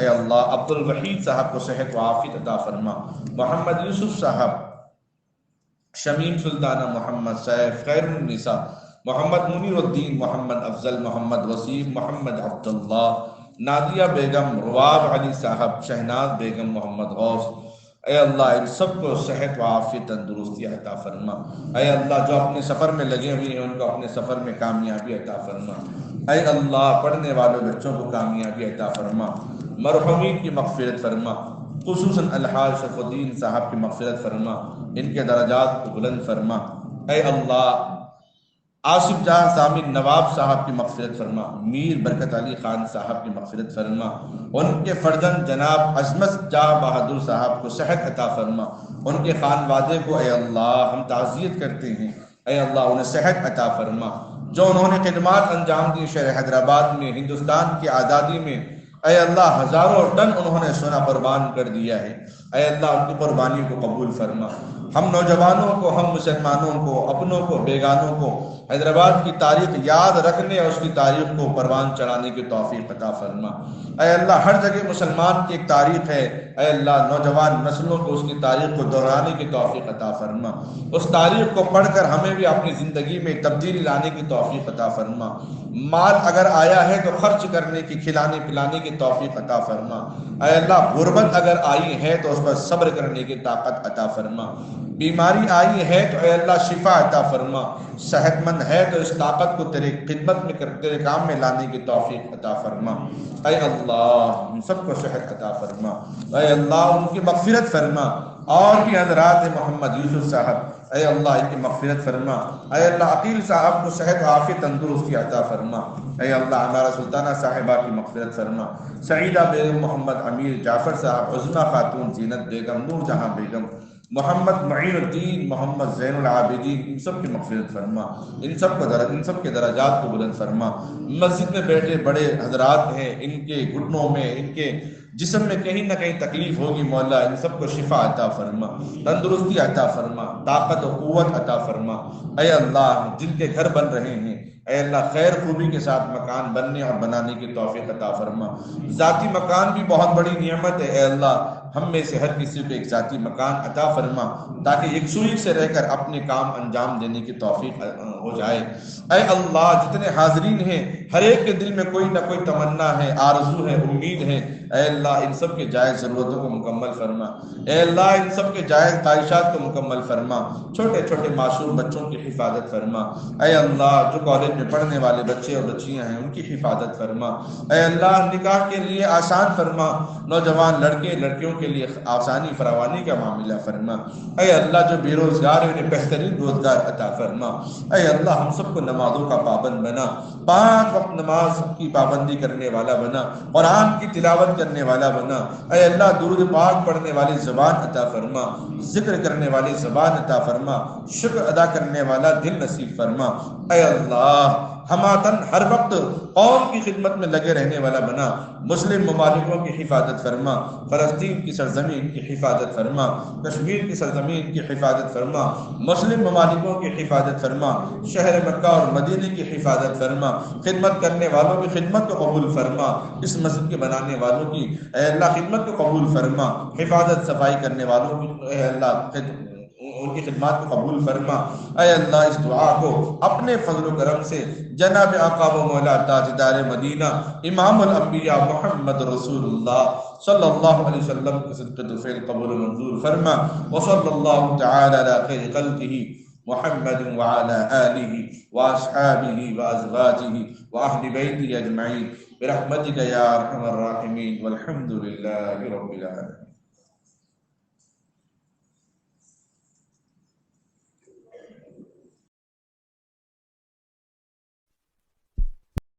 اے اللہ عبد الوحید صاحب کو صحت و عافیت عطا فرما. محمد یوسف صاحب، شمیم سلطانہ، محمد سیف، خیر النساء، محمد منیر الدین، محمد افضل، محمد وسیم، محمد عبداللہ، نادیہ بیگم، رواب علی صاحب، شہناز بیگم، محمد غوث. اے اللہ ان سب کو صحت و عافیت تندرستی عطا فرما. اے اللہ جو اپنے سفر میں لگے ہوئے ہیں ان کو اپنے سفر میں کامیابی عطا فرما. اے اللہ پڑھنے والے بچوں کو کامیابی عطا فرما. مرحومین کی مغفرت فرما، خصوصاً الحاج شرف الدین صاحب کی مغفرت فرما، ان کے درجات کو بلند فرما. اے اللہ آصف جہاں سامع نواب صاحب کی مغفرت فرما، میر برکت علی خان صاحب کی مغفرت فرما. ان کے فرزند جناب عظمت جاں بہادر صاحب کو صحت عطا فرما. ان کے خانوادے کو اے اللہ ہم تعزیت کرتے ہیں، اے اللہ انہیں صحت عطا فرما. جو انہوں نے خدمات انجام دی شہر حیدرآباد میں، ہندوستان کی آزادی میں، اے اللہ ہزاروں ٹن انہوں نے سونا قربان کر دیا ہے. اے اللہ ان کی قربانی کو قبول فرما. ہم نوجوانوں کو، ہم مسلمانوں کو، اپنوں کو، بیگانوں کو حیدرآباد کی تاریخ یاد رکھنے اور اس کی تاریخ کو پروان چڑھانے کی توفیق عطا فرما. اے اللہ ہر جگہ مسلمان کی ایک تاریخ ہے، اے اللہ نوجوان نسلوں کو اس کی تاریخ کو دہرانے کی توفیق عطا فرما. اس تاریخ کو پڑھ کر ہمیں بھی اپنی زندگی میں تبدیلی لانے کی توفیق عطا فرما. مال اگر آیا ہے تو خرچ کرنے کی، کھلانے پلانے کی توفیق عطا فرما. اے اللہ غربت اگر آئی ہے تو اس پر صبر کرنے کی طاقت عطا فرما. بیماری آئی ہے تو اے اللہ شفا عطا فرما. صحت مند ہے تو اس طاقت کو تیرے خدمت میں تیرے کام میں لانے کی توفیق عطا فرما. اے اللہ ہم سب کو صحت عطا فرما. اے اللہ ان کی مغفرت فرما. اور بھی حضرات محمد یوسف صاحب، اے اللہ ان کی مغفرت فرما. اے اللہ عقیل صاحب کو صحت و عافیت تندرستی عطا فرما. اے اللہ ہمارا سلطانہ صاحبہ کی مغفرت فرما. سعیدہ بیگم، محمد امیر، جعفر صاحب، عظمیٰ خاتون، زینت بیگم، نور جہاں بیگم، محمد معین الدین، محمد زین العابدین، ان سب کی مغفرت فرما، ان سب کے درجات کو بلند فرما۔ مسجد میں بیٹھے بڑے حضرات ہیں، ان کے گھٹنوں میں، ان کے جسم میں کہیں نہ کہیں تکلیف ہوگی، مولا ان سب کو شفا عطا فرما، تندرستی عطا فرما، طاقت و قوت عطا فرما۔ اے اللہ جن کے گھر بن رہے ہیں، اے اللہ خیر خوبی کے ساتھ مکان بننے اور بنانے کی توفیق عطا فرما۔ ذاتی مکان بھی بہت بڑی نعمت ہے، اے اللہ ہم میں سے ہر کسی کو ایک ذاتی مکان عطا فرما، تاکہ یکسوئی سے رہ کر اپنے کام انجام دینے کی توفیق ہو جائے۔ اے اللہ جتنے حاضرین ہیں ہر ایک کے دل میں کوئی نہ کوئی تمنا ہے، آرزو ہے، امید ہے، اے اللہ ان سب کے جائز ضرورتوں کو مکمل فرما، اے اللہ ان سب کے جائز خواہشات کو مکمل فرما، چھوٹے چھوٹے معصوم بچوں کی حفاظت فرما، اے اللہ جو کالج میں پڑھنے والے بچے اور بچیاں ہیں ان کی حفاظت فرما، اے اللہ نکاح کے لیے آسان فرما، نوجوان لڑکے لڑکیوں کے لیے آسانی فراوانی کا معاملہ فرما، اے اللہ جو بے روزگار ہیں انہیں بہترین روزگار عطا فرما، اے اللہ ہم سب کو نمازوں کا پابند بنا، 5 وقت نماز کی پابندی کرنے والا بنا، قرآن کی تلاوت کرنے والا بنا، اے اللہ درود پاک پڑھنے والی زبان عطا فرما، ذکر کرنے والی زبان عطا فرما، شکر ادا کرنے والا دل نصیب فرما، اے اللہ ہماتن ہر وقت قوم کی خدمت میں لگے رہنے والا بنا، مسلم ممالکوں کی حفاظت فرما، فلسطین کی سرزمین کی حفاظت فرما، کشمیر کی سرزمین کی حفاظت فرما، مسلم ممالکوں کی حفاظت فرما، شہر مکہ اور مدینے کی حفاظت فرما، خدمت کرنے والوں کی خدمت کو قبول فرما، اس مسجد کے بنانے والوں کی اے اللہ خدمت کو قبول فرما، حفاظت صفائی کرنے والوں کی اے اللہ ان کی خدمات کو قبول فرما، اے اللہ اس دعا کو اپنے فضل و کرم سے جناب آقا و مولا تاجدار مدینہ امام الانبیاء محمد رسول اللہ صلی اللہ علیہ وسلم کے صدقے طفیل قبول منظور فرما، وصلی اللہ تعالی علی خیر خلقہ محمد وعلى آلہ واصحابہ وازواجہ واہل بیتہ اجمعین برحمتک یا ارحم الراحمین والحمد للہ رب العالمین۔